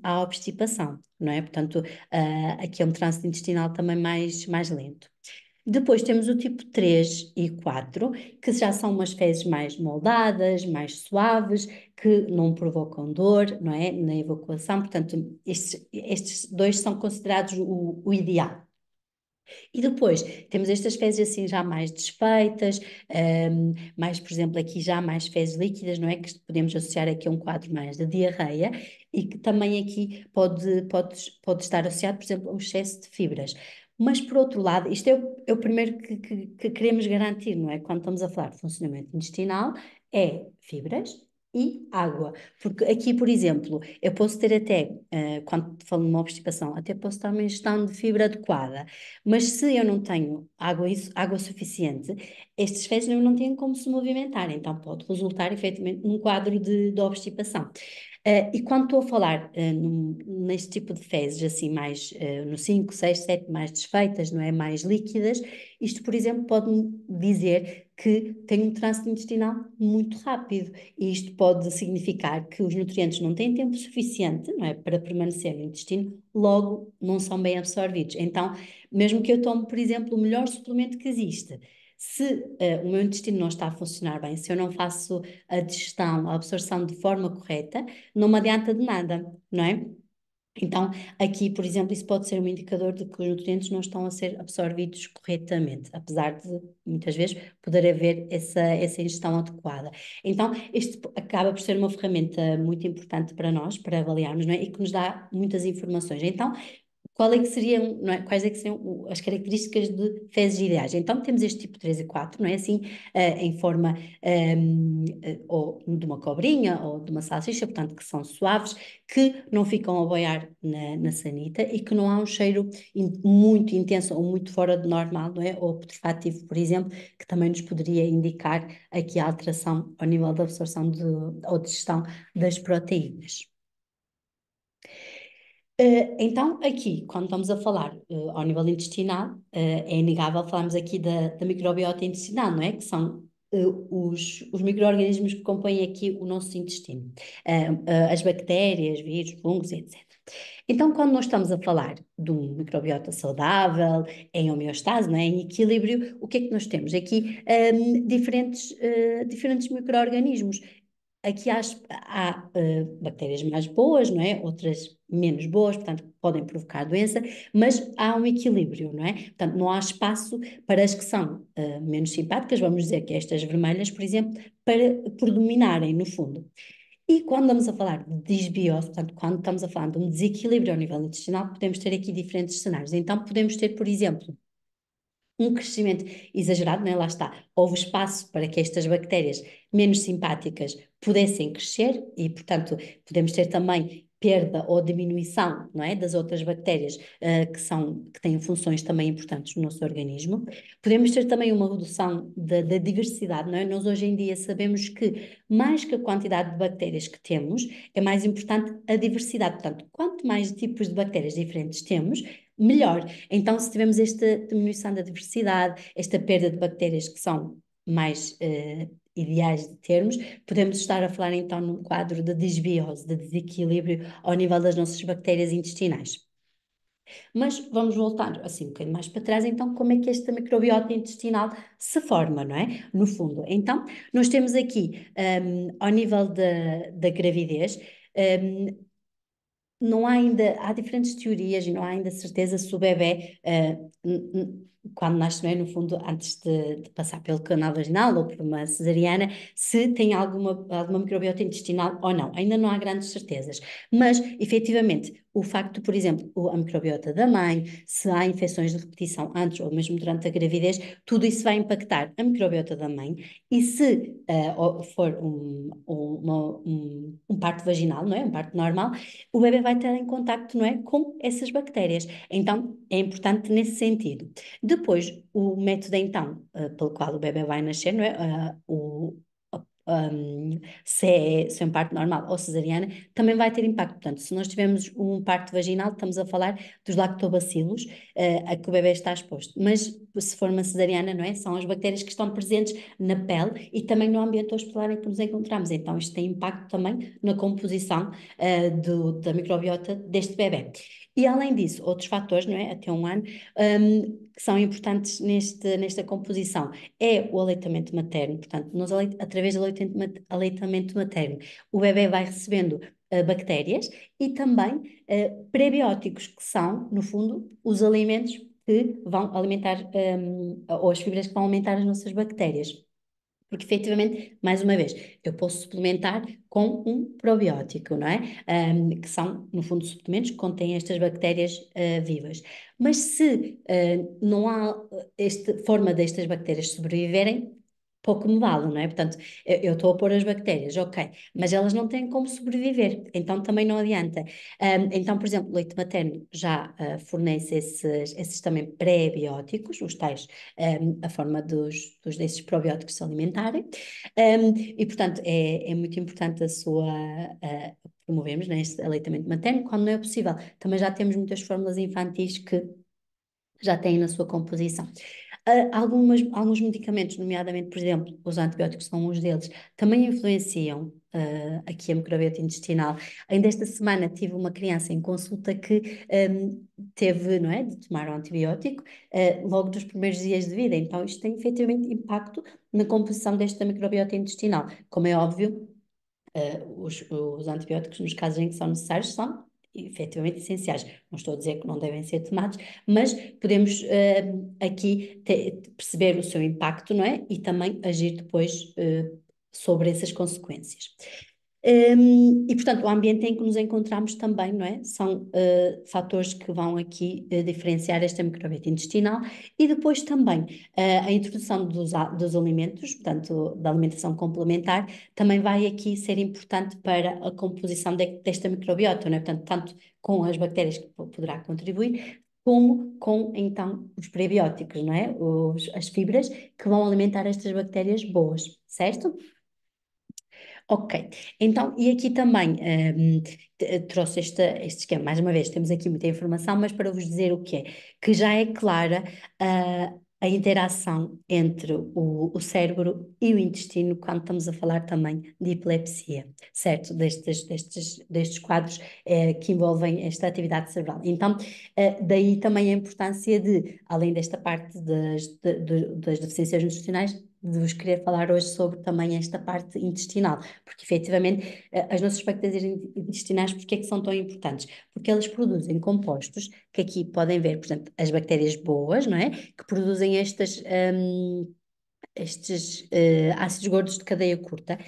à obstipação, não é? Portanto, aqui é um trânsito intestinal também mais lento. Depois temos o tipo 3 e 4, que já são umas fezes mais moldadas, mais suaves, que não provocam dor, não é? Na evacuação, portanto, estes dois são considerados o ideal. E depois temos estas fezes assim já mais desfeitas, mais, por exemplo, aqui já mais fezes líquidas, não é? Que podemos associar aqui a um quadro mais de diarreia e que também aqui pode estar associado, por exemplo, a um excesso de fibras. Mas, por outro lado, isto é o primeiro que queremos garantir, não é? Quando estamos a falar de funcionamento intestinal, é fibras e água. Porque aqui, por exemplo, eu posso ter até, quando falo de uma obstipação, até posso estar uma ingestão de fibra adequada, mas se eu não tenho água suficiente, estes fezes não têm como se movimentar, então pode resultar efetivamente num quadro de obstipação. E quando estou a falar neste tipo de fezes, assim, mais no 5, 6, 7, mais desfeitas, não é? Mais líquidas, isto, por exemplo, pode-me dizer que tem um trânsito intestinal muito rápido, e isto pode significar que os nutrientes não têm tempo suficiente, não é? Para permanecer no intestino, logo não são bem absorvidos. Então, mesmo que eu tome, por exemplo, o melhor suplemento que existe, se o meu intestino não está a funcionar bem, se eu não faço a digestão, a absorção de forma correta, não me adianta de nada, não é? Então, aqui, por exemplo, isso pode ser um indicador de que os nutrientes não estão a ser absorvidos corretamente, apesar de, muitas vezes, poder haver essa ingestão adequada. Então, isto acaba por ser uma ferramenta muito importante para nós, para avaliarmos, não é? E que nos dá muitas informações. Então, qual é que seriam, não é? Quais é que seriam as características de fezes ideais? Então, temos este tipo 3 e 4, não é? Assim, em forma ou de uma cobrinha ou de uma salsicha, portanto, que são suaves, que não ficam a boiar na sanita e que não há um cheiro muito intenso ou muito fora do normal, não é? Ou putrefativo, por exemplo, que também nos poderia indicar aqui a alteração ao nível da absorção ou digestão das proteínas. Então, aqui, quando estamos a falar ao nível intestinal, é inegável falarmos aqui da microbiota intestinal, não é? Que são os micro-organismos que compõem aqui o nosso intestino, as bactérias, vírus, fungos, etc. Então, quando nós estamos a falar de um microbiota saudável, em homeostase, não é? Em equilíbrio, o que é que nós temos? Aqui diferentes micro-organismos. Aqui há bactérias mais boas, não é? Outras menos boas, portanto, podem provocar doença, mas há um equilíbrio, não é? Portanto, não há espaço para as que são menos simpáticas, vamos dizer que estas vermelhas, por exemplo, para predominarem, no fundo. E quando estamos a falar de disbiose, portanto, quando estamos a falar de um desequilíbrio ao nível intestinal, podemos ter aqui diferentes cenários. Então, podemos ter, por exemplo, um crescimento exagerado, não é? Lá está, houve espaço para que estas bactérias menos simpáticas pudessem crescer e, portanto, podemos ter também perda ou diminuição, não é? Das outras bactérias que têm funções também importantes no nosso organismo. Podemos ter também uma redução da diversidade, não é? Nós hoje em dia sabemos que mais que a quantidade de bactérias que temos, é mais importante a diversidade. Portanto, quanto mais tipos de bactérias diferentes temos, melhor. Então, se tivermos esta diminuição da diversidade, esta perda de bactérias que são mais ideais de termos, podemos estar a falar então num quadro de desbiose, de desequilíbrio ao nível das nossas bactérias intestinais. Mas vamos voltar assim um bocadinho mais para trás, então como é que esta microbiota intestinal se forma, não é? No fundo, então nós temos aqui ao nível da gravidez, não há ainda, há diferentes teorias e não há ainda certeza se o bebê, quando nasce, não é, no fundo, antes de passar pelo canal vaginal ou por uma cesariana, se tem alguma microbiota intestinal ou não. Ainda não há grandes certezas. Mas, efetivamente, o facto, por exemplo, a microbiota da mãe, se há infecções de repetição antes ou mesmo durante a gravidez, tudo isso vai impactar a microbiota da mãe e se for um parto vaginal, não é? Um parto normal, o bebê vai estar em contacto, não é, com essas bactérias. Então, é importante nesse sentido. Depois, o método, então, pelo qual o bebê vai nascer, não é? Se é um parto normal ou cesariana, também vai ter impacto. Portanto, se nós tivermos um parto vaginal, estamos a falar dos lactobacilos a que o bebê está exposto. Mas se for uma cesariana, não é? São as bactérias que estão presentes na pele e também no ambiente hospitalar em que nos encontramos. Então, isto tem impacto também na composição da microbiota deste bebê. E além disso, outros fatores, não é? Até 1 ano, que são importantes nesta composição é o aleitamento materno. Portanto, através do aleitamento materno, o bebê vai recebendo bactérias e também prebióticos, que são, no fundo, os alimentos que vão alimentar, ou as fibras que vão alimentar as nossas bactérias. Porque, efetivamente, mais uma vez, eu posso suplementar com um probiótico, não é? Que são, no fundo, suplementos que contêm estas bactérias vivas. Mas se não há esta forma destas bactérias sobreviverem, pouco me vale, não é? Portanto, eu estou a pôr as bactérias, ok, mas elas não têm como sobreviver, então também não adianta. Então, por exemplo, o leite materno já fornece esses também pré-bióticos, os tais, a forma desses probióticos se alimentarem, e portanto é muito importante promovemos, né, este aleitamento materno, quando não é possível. Também já temos muitas fórmulas infantis que já têm na sua composição. Alguns medicamentos, nomeadamente, por exemplo, os antibióticos são uns deles, também influenciam aqui a microbiota intestinal. Ainda esta semana tive uma criança em consulta que teve, não é, de tomar o antibiótico logo nos primeiros dias de vida. Então, isto tem efetivamente impacto na composição desta microbiota intestinal. Como é óbvio, os antibióticos, nos casos em que são necessários, são efetivamente essenciais. Não estou a dizer que não devem ser tomados, mas podemos aqui perceber o seu impacto, não é? E também agir depois sobre essas consequências. E, portanto, o ambiente em que nos encontramos também, não é? São fatores que vão aqui diferenciar esta microbiota intestinal e depois também a introdução dos alimentos, portanto, da alimentação complementar, também vai aqui ser importante para a composição desta microbiota, não é? Portanto, tanto com as bactérias que poderá contribuir, como com, então, os prebióticos, não é? As fibras que vão alimentar estas bactérias boas, certo? Ok, então, e aqui também trouxe este esquema, mais uma vez, temos aqui muita informação, mas para vos dizer o que é, que já é clara a interação entre o cérebro e o intestino quando estamos a falar também de epilepsia, certo? Destes quadros que envolvem esta atividade cerebral. Então, daí também a importância de, além desta parte das deficiências nutricionais, de vos querer falar hoje sobre também esta parte intestinal, porque efetivamente as nossas bactérias intestinais, porque é que são tão importantes? Porque elas produzem compostos que aqui podem ver, por exemplo, as bactérias boas, não é? Que produzem estes ácidos gordos de cadeia curta,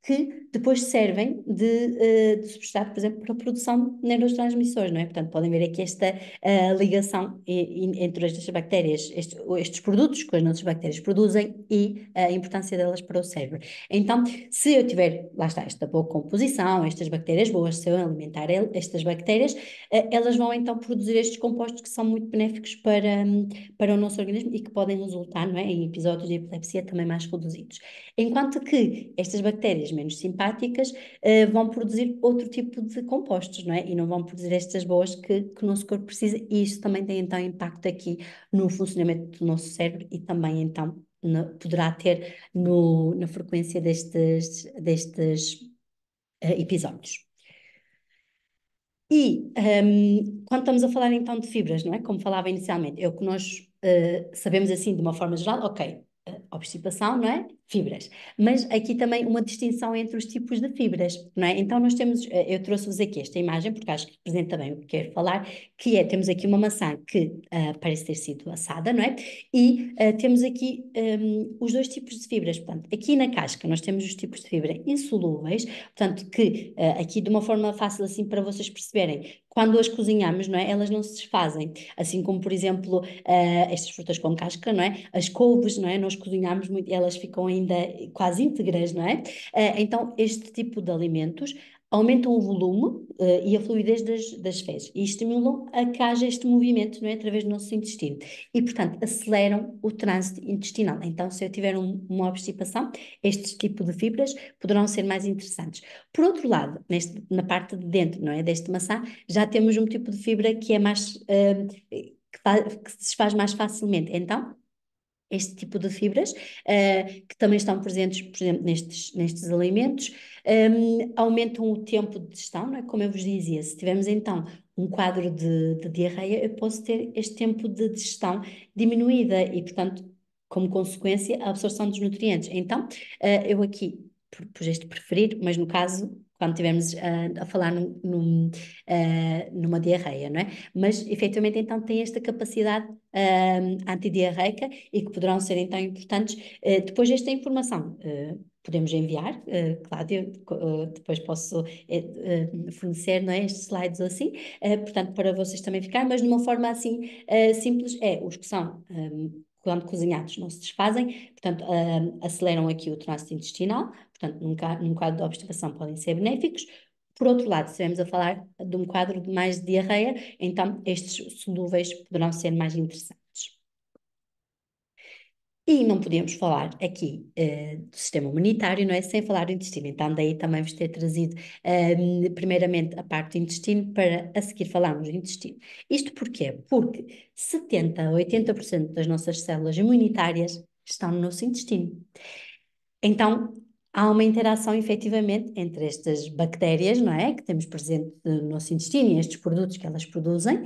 que depois servem de substrato, por exemplo, para a produção de neurotransmissores, não é? Portanto, podem ver aqui esta ligação entre estas bactérias, estes produtos que as nossas bactérias produzem e a importância delas para o cérebro. Então, se eu tiver, lá está, esta boa composição, estas bactérias boas, se eu alimentar estas bactérias, elas vão então produzir estes compostos que são muito benéficos para o nosso organismo e que podem resultar, não é, em episódios de epilepsia também mais reduzidos. Enquanto que estas bactérias menos simpáticas vão produzir outro tipo de compostos, não é? E não vão produzir estas boas que o nosso corpo precisa, e isso também tem então impacto aqui no funcionamento do nosso cérebro e também então poderá ter na frequência destes episódios. E quando estamos a falar então de fibras, não é? Como falava inicialmente, é o que nós sabemos assim de uma forma geral, ok, obstipação, não é? Fibras. Mas aqui também uma distinção entre os tipos de fibras, não é? Então nós temos, eu trouxe-vos aqui esta imagem, porque acho que representa bem o que quero falar, que é, temos aqui uma maçã que parece ter sido assada, não é? E temos aqui os dois tipos de fibras, portanto, aqui na casca nós temos os tipos de fibra insolúveis, portanto, que aqui de uma forma fácil assim para vocês perceberem, quando as cozinhamos, não é? Elas não se desfazem, assim como, por exemplo, estas frutas com casca, não é? As couves, não é? Nós cozinhamos muito, elas ficam ainda quase íntegras, não é? Então, este tipo de alimentos aumentam o volume e a fluidez das fezes e estimulam a que haja este movimento, não é? Através do nosso intestino e, portanto, aceleram o trânsito intestinal. Então, se eu tiver uma obstipação, este tipo de fibras poderão ser mais interessantes. Por outro lado, na parte de dentro, não é? Deste maçã, já temos um tipo de fibra que é mais, que se desfaz mais facilmente. Então, este tipo de fibras, que também estão presentes, por exemplo, nestes alimentos, aumentam o tempo de digestão, não é? Como eu vos dizia, se tivermos então um quadro de diarreia, eu posso ter este tempo de digestão diminuída e, portanto, como consequência, a absorção dos nutrientes. Então, eu aqui pus este preferir, mas no caso, quando estivermos a falar numa diarreia, não é? Mas, efetivamente, então, tem esta capacidade antidiarreica e que poderão ser então importantes. Depois desta informação, podemos enviar, Cláudia, depois posso fornecer, não é, estes slides ou assim, portanto, para vocês também ficarem, mas de uma forma assim simples, os que são quando cozinhados não se desfazem, portanto, aceleram aqui o trânsito intestinal, portanto, num quadro de obstipação podem ser benéficos. Por outro lado, se estivermos a falar de um quadro de mais de diarreia, então estes solúveis poderão ser mais interessantes. E não podíamos falar aqui do sistema imunitário, não é? Sem falar do intestino. Então, daí também vos ter trazido primeiramente a parte do intestino para a seguir falarmos do intestino. Isto porquê? Porque 70% a 80% das nossas células imunitárias estão no nosso intestino. Então, há uma interação efetivamente entre estas bactérias, não é? Que temos presente no nosso intestino e estes produtos que elas produzem,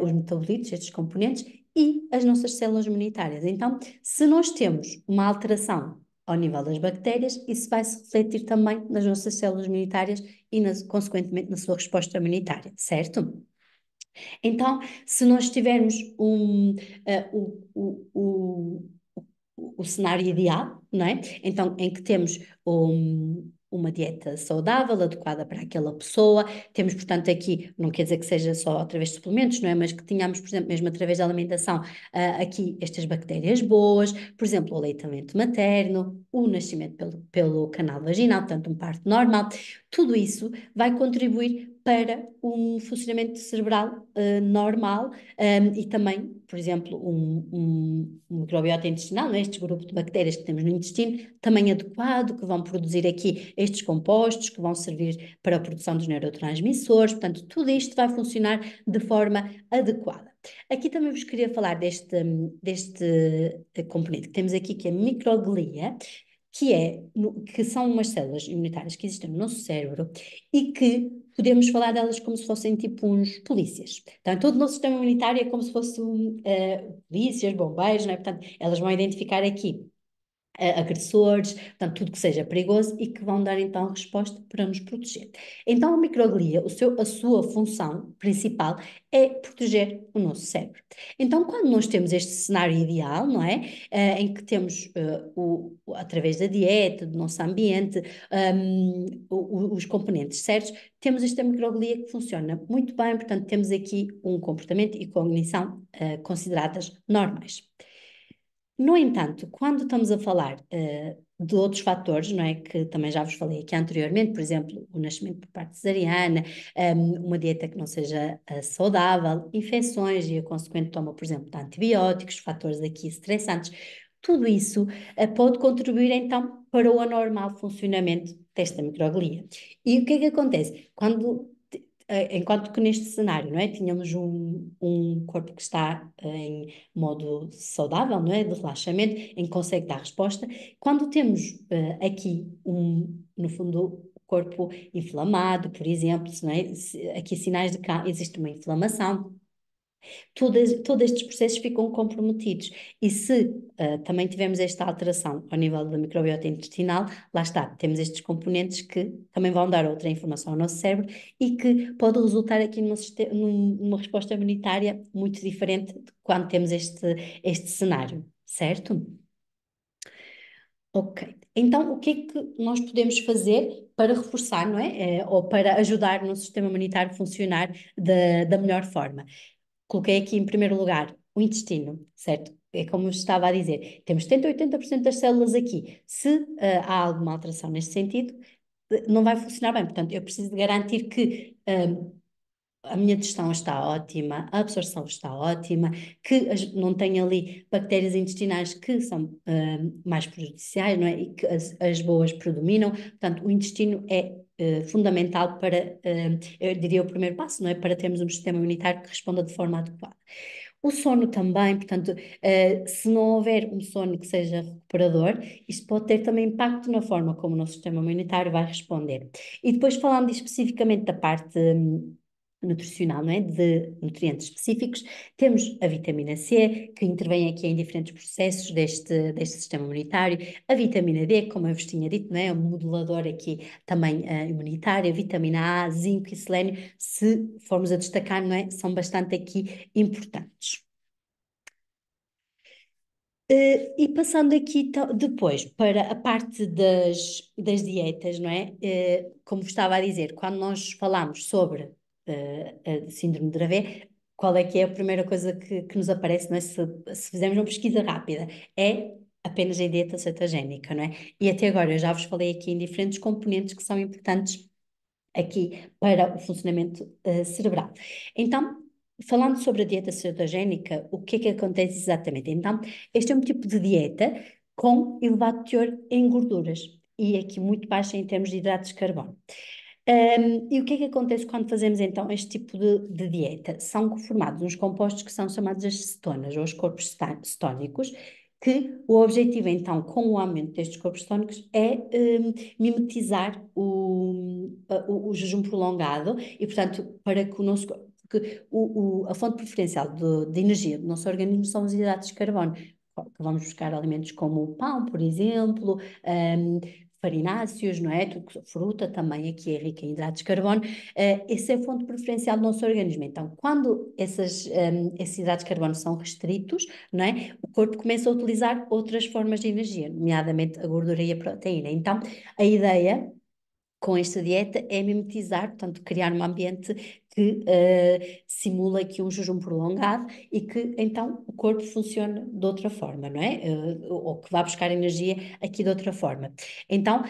os metabolitos, estes componentes, e as nossas células imunitárias. Então, se nós temos uma alteração ao nível das bactérias, isso vai se refletir também nas nossas células imunitárias e, consequentemente, na sua resposta imunitária, certo? Então, se nós tivermos o cenário ideal, não é? Então, em que temos uma dieta saudável, adequada para aquela pessoa, temos, portanto, aqui, não quer dizer que seja só através de suplementos, não é? Mas que tenhamos, por exemplo, mesmo através da alimentação, aqui estas bactérias boas, por exemplo, o aleitamento materno, o nascimento pelo canal vaginal, portanto, um parto normal, tudo isso vai contribuir para um funcionamento cerebral normal e também, por exemplo, um microbiota intestinal, não é? Este grupo de bactérias que temos no intestino, também adequado, que vão produzir aqui estes compostos, que vão servir para a produção dos neurotransmissores, portanto, tudo isto vai funcionar de forma adequada. Aqui também vos queria falar deste componente que temos aqui, que é a microglia, que são umas células imunitárias que existem no nosso cérebro e que podemos falar delas como se fossem tipo uns polícias. Então, todo o nosso sistema imunitário é como se fossem polícias, bombeiros, não é? Portanto, elas vão identificar aqui agressores, portanto, tudo que seja perigoso e que vão dar então resposta para nos proteger. Então, a microglia, a sua função principal é proteger o nosso cérebro. Então, quando nós temos este cenário ideal, não é? Em que temos, através da dieta, do nosso ambiente, os componentes certos, temos esta microglia que funciona muito bem, portanto, temos aqui um comportamento e cognição consideradas normais. No entanto, quando estamos a falar de outros fatores, não é, que também já vos falei aqui anteriormente, por exemplo, o nascimento por parte cesariana, uma dieta que não seja saudável, infecções e a consequente toma, por exemplo, de antibióticos, fatores aqui estressantes, tudo isso pode contribuir então para o anormal funcionamento desta microglia. E o que é que acontece? Enquanto que neste cenário, não é, tínhamos um corpo que está em modo saudável, não é, de relaxamento, em que consegue dar resposta, quando temos aqui, no fundo, o corpo inflamado, por exemplo, não é, aqui sinais de que existe uma inflamação, todos estes processos ficam comprometidos. E se também tivermos esta alteração ao nível da microbiota intestinal, lá está, temos estes componentes que também vão dar outra informação ao nosso cérebro e que pode resultar aqui numa resposta imunitária muito diferente de quando temos este cenário, certo? Ok, então o que é que nós podemos fazer para reforçar, não é? Ou para ajudar o nosso sistema imunitário a funcionar da melhor forma? Coloquei aqui em primeiro lugar o intestino, certo? É como eu estava a dizer, temos 70 a 80% das células aqui. Se há alguma alteração neste sentido, não vai funcionar bem. Portanto, eu preciso de garantir que a minha digestão está ótima, a absorção está ótima, que não tenho ali bactérias intestinais que são mais prejudiciais, não é? E que as boas predominam. Portanto, o intestino é fundamental para, eu diria, o primeiro passo, não é? Para termos um sistema imunitário que responda de forma adequada. O sono também, portanto, se não houver um sono que seja recuperador, isto pode ter também impacto na forma como o nosso sistema imunitário vai responder. E depois, falando especificamente da parte nutricional, não é? De nutrientes específicos, temos a vitamina C, que intervém aqui em diferentes processos deste sistema imunitário, a vitamina D, como eu vos tinha dito, não é? Um modulador aqui também imunitário, a vitamina A, zinco e selênio, se formos a destacar, não é? São bastante aqui importantes. E passando aqui depois para a parte das dietas, não é? Como estava a dizer, quando nós falamos sobre a síndrome de Dravet, qual é que é a primeira coisa que nos aparece, não é? Se fizermos uma pesquisa rápida, é apenas a dieta cetogénica, não é? E até agora eu já vos falei aqui em diferentes componentes que são importantes aqui para o funcionamento cerebral. Então, falando sobre a dieta cetogénica, o que é que acontece exatamente? Então, este é um tipo de dieta com elevado teor em gorduras e aqui muito baixa em termos de hidratos de carbono. E o que é que acontece quando fazemos então este tipo de dieta? São formados uns compostos que são chamados as cetonas, ou os corpos cetónicos, que o objetivo então com o aumento destes corpos cetónicos é mimetizar o jejum prolongado e portanto para que o nosso porque a fonte preferencial de energia do nosso organismo são os hidratos de carbono, que vamos buscar alimentos como o pão, por exemplo, farináceos, não é? Fruta também aqui é rica em hidratos de carbono. Essa é a fonte preferencial do nosso organismo. Então, quando esses hidratos de carbono são restritos, não é? O corpo começa a utilizar outras formas de energia, nomeadamente a gordura e a proteína. Então, a ideia com esta dieta é mimetizar, portanto, criar um ambiente que simula aqui um jejum prolongado e que então o corpo funcione de outra forma, não é? Ou que vá buscar energia aqui de outra forma. Então,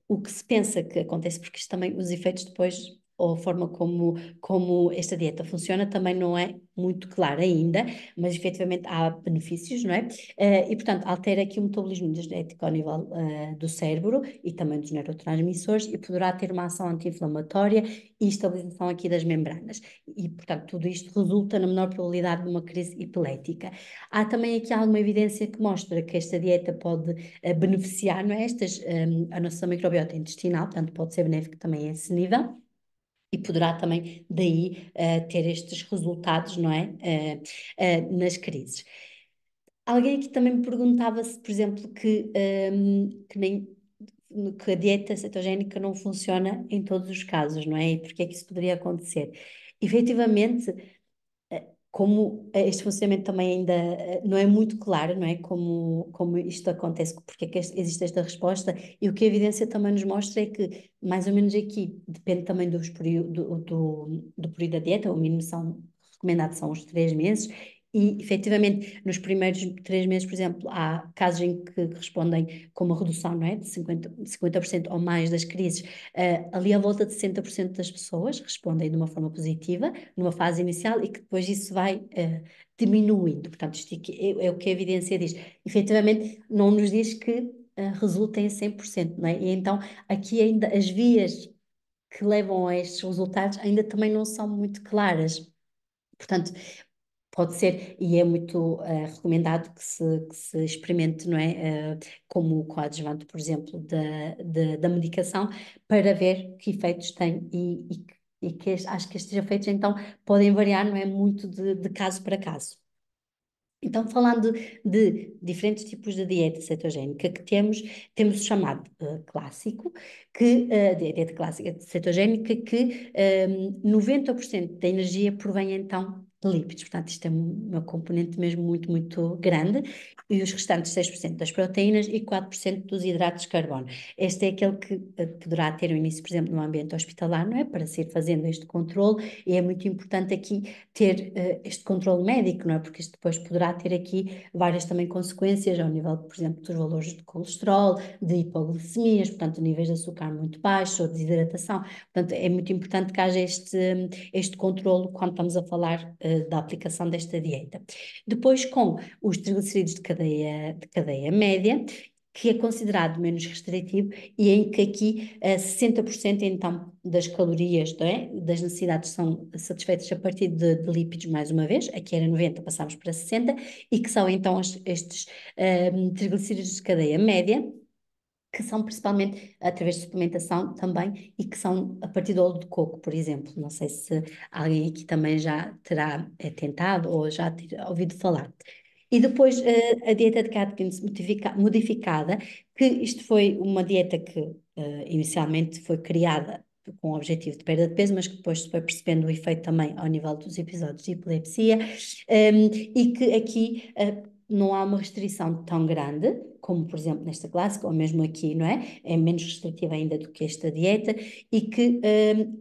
o que se pensa que acontece, porque isto também, os efeitos depois, ou a forma como esta dieta funciona, também não é muito clara ainda, mas efetivamente há benefícios, não é? E, portanto, altera aqui o metabolismo energético ao nível do cérebro e também dos neurotransmissores e poderá ter uma ação anti-inflamatória e estabilização aqui das membranas. E, portanto, tudo isto resulta na menor probabilidade de uma crise epilética. Há também aqui alguma evidência que mostra que esta dieta pode beneficiar, não é? A nossa microbiota intestinal, portanto, pode ser benéfico também a esse nível. E poderá também daí ter estes resultados, não é? Nas crises. Alguém aqui também me perguntava se, por exemplo, que a dieta cetogénica não funciona em todos os casos, não é? E porque é que isso poderia acontecer? Efetivamente, como este funcionamento também ainda não é muito claro, não é? Como isto acontece, porque é que existe esta resposta, e o que a evidência também nos mostra é que, mais ou menos aqui, depende também do período da dieta, o mínimo recomendado são os 3 meses, e efetivamente nos primeiros 3 meses, por exemplo, há casos em que respondem com uma redução, não é? De 50% ou mais das crises, ali à volta de 60% das pessoas respondem de uma forma positiva, numa fase inicial, e que depois isso vai diminuindo. Portanto, isto é o que a evidência diz. Efetivamente, não nos diz que resulta em 100%, não é? E então, aqui ainda as vias que levam a estes resultados ainda também não são muito claras. Portanto, pode ser, e é muito recomendado que se experimente, não é? Como coadjuvante, por exemplo, da medicação, para ver que efeitos tem e que acho que estes efeitos então podem variar, não é? Muito de caso para caso. Então, falando de diferentes tipos de dieta cetogénica que temos o chamado clássico, dieta clássica cetogénica, que 90% da energia provém então de lípidos. Portanto, isto é uma componente mesmo muito, muito grande, e os restantes 6% das proteínas e 4% dos hidratos de carbono. Este é aquele que poderá ter o início, por exemplo, no ambiente hospitalar, não é? Para se ir fazendo este controle, e é muito importante aqui ter este controle médico, não é? Porque isto depois poderá ter aqui várias também consequências ao nível, por exemplo, dos valores de colesterol, de hipoglicemias, portanto, níveis de açúcar muito baixos ou desidratação. Portanto, é muito importante que haja este controlo quando estamos a falar da aplicação desta dieta. Depois, com os triglicerídeos de cadeia média, que é considerado menos restritivo, e em que aqui 60% então das calorias, não é? Das necessidades são satisfeitas a partir de lípidos, mais uma vez, aqui era 90, passamos para 60, e que são então estes triglicerídeos de cadeia média, que são principalmente através de suplementação também, e que são a partir do óleo de coco, por exemplo. Não sei se alguém aqui também já terá tentado ou já ter ouvido falar. E depois a dieta de Atkins modificada, que isto foi uma dieta que inicialmente foi criada com o objetivo de perda de peso, mas que depois se foi percebendo o efeito também ao nível dos episódios de epilepsia, e que aqui não há uma restrição tão grande, como por exemplo nesta clássica, ou mesmo aqui, não é? É menos restritiva ainda do que esta dieta, e que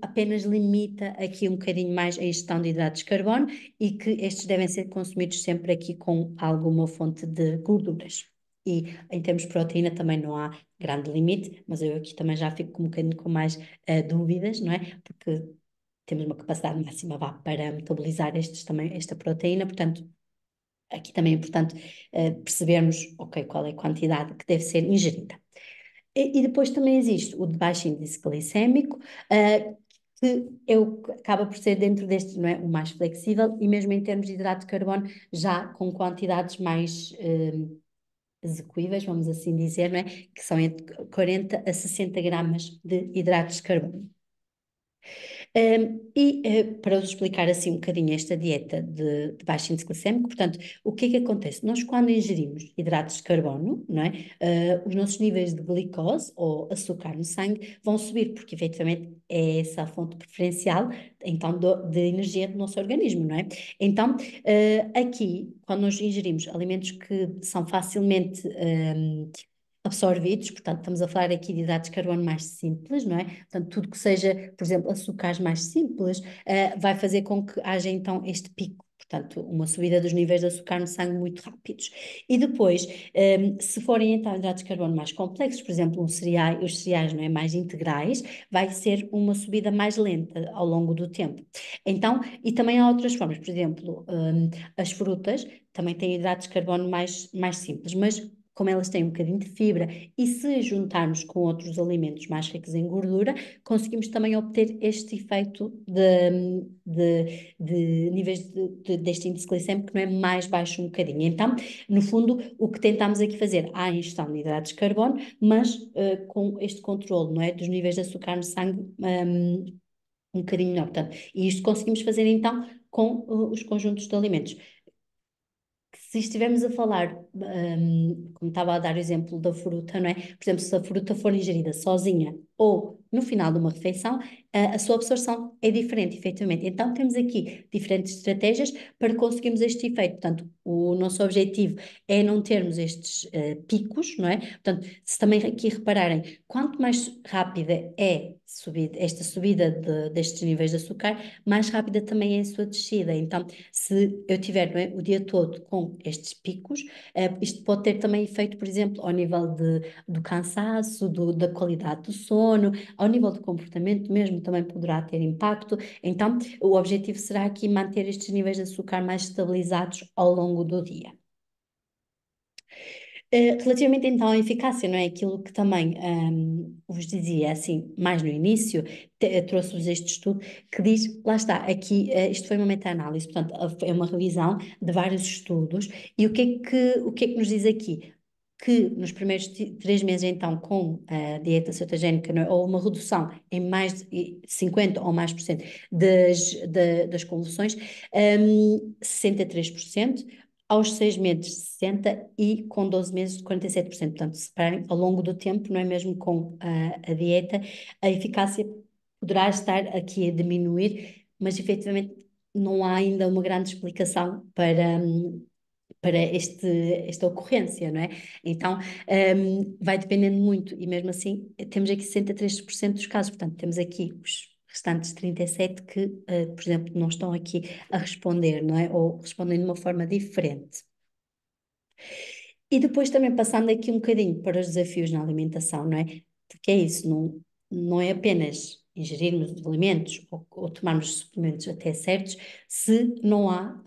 apenas limita aqui um bocadinho mais a ingestão de hidratos de carbono, e que estes devem ser consumidos sempre aqui com alguma fonte de gorduras. E em termos de proteína também não há grande limite, mas eu aqui também já fico com um bocadinho com mais dúvidas, não é? Porque temos uma capacidade máxima para metabolizar esta proteína, portanto, aqui também é importante percebermos, ok, qual é a quantidade que deve ser ingerida. E depois também existe o de baixo índice glicémico, que acaba por ser dentro deste, não é, o mais flexível, e mesmo em termos de hidrato de carbono, já com quantidades mais execuíveis, vamos assim dizer, não é? Que são entre 40 a 60 gramas de hidratos de carbono. Para vos explicar assim um bocadinho esta dieta de baixo índice glicémico, portanto, o que é que acontece? Nós, quando ingerimos hidratos de carbono, não é? Os nossos níveis de glicose ou açúcar no sangue vão subir, porque efetivamente é essa a fonte preferencial então de energia do nosso organismo, não é? Então, aqui, quando nós ingerimos alimentos que são facilmente absorvidos, portanto, estamos a falar aqui de hidratos de carbono mais simples, não é? Portanto, tudo que seja, por exemplo, açúcares mais simples, vai fazer com que haja então este pico. Portanto, uma subida dos níveis de açúcar no sangue muito rápidos. E depois, se forem então hidratos de carbono mais complexos, por exemplo, os cereais, não é, mais integrais, vai ser uma subida mais lenta ao longo do tempo. Então, e também há outras formas, por exemplo, as frutas também têm hidratos de carbono mais simples, mas como elas têm um bocadinho de fibra, e se juntarmos com outros alimentos mais ricos em gordura, conseguimos também obter este efeito de níveis deste índice glicémico que não é mais baixo um bocadinho. Então, no fundo, o que tentamos aqui fazer, há a ingestão de hidratos de carbono, mas com este controle, não é, dos níveis de açúcar no sangue um bocadinho melhor. Portanto, e isto conseguimos fazer então com os conjuntos de alimentos se estivermos a falar, como estava a dar o exemplo da fruta, não é? Por exemplo, se a fruta for ingerida sozinha ou no final de uma refeição, a sua absorção é diferente, efetivamente. Então, temos aqui diferentes estratégias para conseguirmos este efeito. Portanto, o nosso objetivo é não termos estes picos, não é? Portanto, se também aqui repararem, quanto mais rápida é esta subida destes níveis de açúcar, mais rápida também é a sua descida. Então, se eu tiver, não é, o dia todo com estes picos, isto pode ter também efeito, por exemplo, ao nível do cansaço, da qualidade do sono, ao nível do comportamento mesmo, também poderá ter impacto. Então, o objetivo será aqui manter estes níveis de açúcar mais estabilizados ao longo do dia. Relativamente então à eficácia, não é? Aquilo que também vos dizia assim, mais no início, trouxe-vos este estudo que diz, lá está, aqui isto foi uma meta-análise, portanto, é uma revisão de vários estudos, e o que é que nos diz aqui? Que nos primeiros 3 meses, então, com a dieta cetogénica, não é? Houve uma redução em mais de 50 ou mais por cento das convulsões, 63%, aos 6 meses 60% e com 12 meses de 47%. Portanto, se reparem, ao longo do tempo, não é mesmo com a dieta, a eficácia poderá estar aqui a diminuir, mas efetivamente não há ainda uma grande explicação para esta ocorrência, não é? Então, vai dependendo muito, e mesmo assim, temos aqui 63% dos casos, portanto, temos aqui os restantes 37% que, por exemplo, não estão aqui a responder, não é? Ou respondem de uma forma diferente. E depois também passando aqui um bocadinho para os desafios na alimentação, não é? Porque é isso, não é apenas ingerirmos os alimentos ou tomarmos suplementos até certos, se não há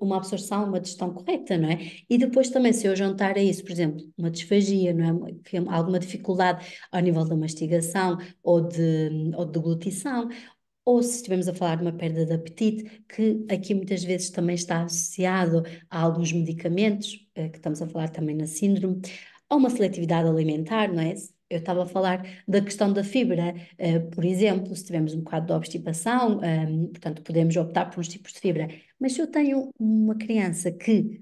uma absorção, uma digestão correta, não é? E depois também se eu juntar a isso, por exemplo, uma disfagia, não é? Alguma dificuldade ao nível da mastigação ou de deglutição, ou se estivermos a falar de uma perda de apetite, que aqui muitas vezes também está associado a alguns medicamentos, que estamos a falar também na síndrome, ou uma seletividade alimentar, não é? Eu estava a falar da questão da fibra, por exemplo, se tivermos um quadro de obstipação, portanto, podemos optar por uns tipos de fibra, mas se eu tenho uma criança que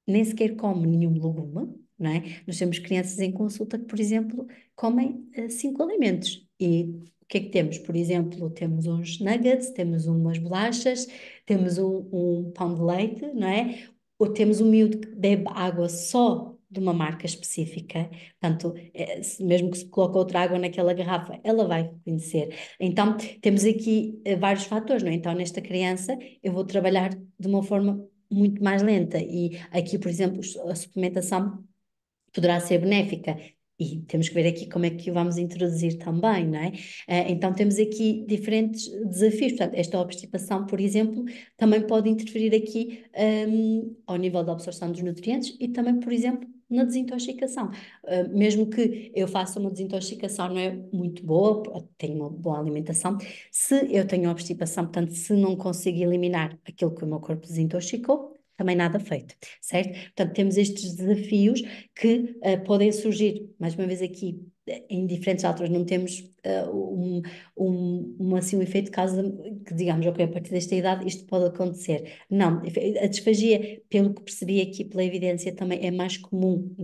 nem sequer come nenhum legume, não é? Nós temos crianças em consulta que, por exemplo, comem 5 alimentos. E o que é que temos? Por exemplo, temos uns nuggets, temos umas bolachas, temos um pão de leite, não é? Ou temos um miúdo que bebe água só de uma marca específica, portanto, mesmo que se coloque outra água naquela garrafa, ela vai reconhecer. Então, temos aqui vários fatores, não é? Então, nesta criança, eu vou trabalhar de uma forma muito mais lenta e aqui, por exemplo, a suplementação poderá ser benéfica. E temos que ver aqui como é que o vamos introduzir também, não é? Então temos aqui diferentes desafios. Portanto, esta obstipação, por exemplo, também pode interferir aqui ao nível da absorção dos nutrientes e também, por exemplo, na desintoxicação. Mesmo que eu faça uma desintoxicação não é muito boa, tenho uma boa alimentação, se eu tenho obstipação, portanto, se não consigo eliminar aquilo que o meu corpo desintoxicou, também nada feito, certo? Portanto, temos estes desafios que podem surgir, mais uma vez aqui, em diferentes alturas, não temos assim, um efeito de casa que digamos, ok, a partir desta idade isto pode acontecer. Não, a disfagia, pelo que percebi aqui pela evidência, também é mais comum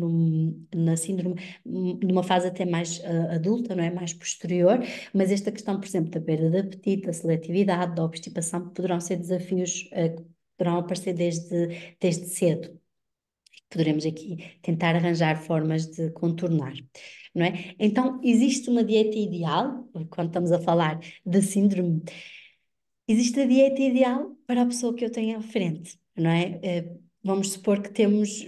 na síndrome, numa fase até mais adulta, não é? Mais posterior, mas esta questão, por exemplo, da perda de apetite, da seletividade, da obstipação, poderão ser desafios que poderão aparecer desde cedo. Poderemos aqui tentar arranjar formas de contornar, não é? Então, existe uma dieta ideal, quando estamos a falar de síndrome, existe a dieta ideal para a pessoa que eu tenho à frente, não é? Vamos supor que temos,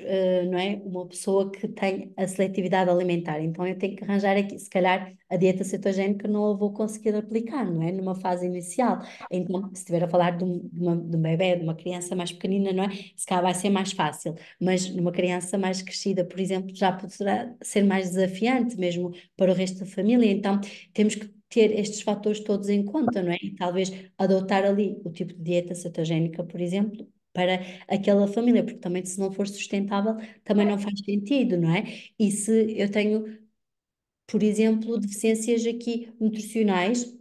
não é, uma pessoa que tem a seletividade alimentar, então eu tenho que arranjar aqui, se calhar a dieta cetogénica não a vou conseguir aplicar, não é? Numa fase inicial. Então, se estiver a falar de um bebé, de uma criança mais pequenina, não é? Se calhar vai ser mais fácil, mas numa criança mais crescida, por exemplo, já poderá ser mais desafiante mesmo para o resto da família, então temos que ter estes fatores todos em conta, não é? E talvez adotar ali o tipo de dieta cetogénica, por exemplo, para aquela família, porque também se não for sustentável, também não faz sentido, não é? E se eu tenho, por exemplo, deficiências aqui nutricionais,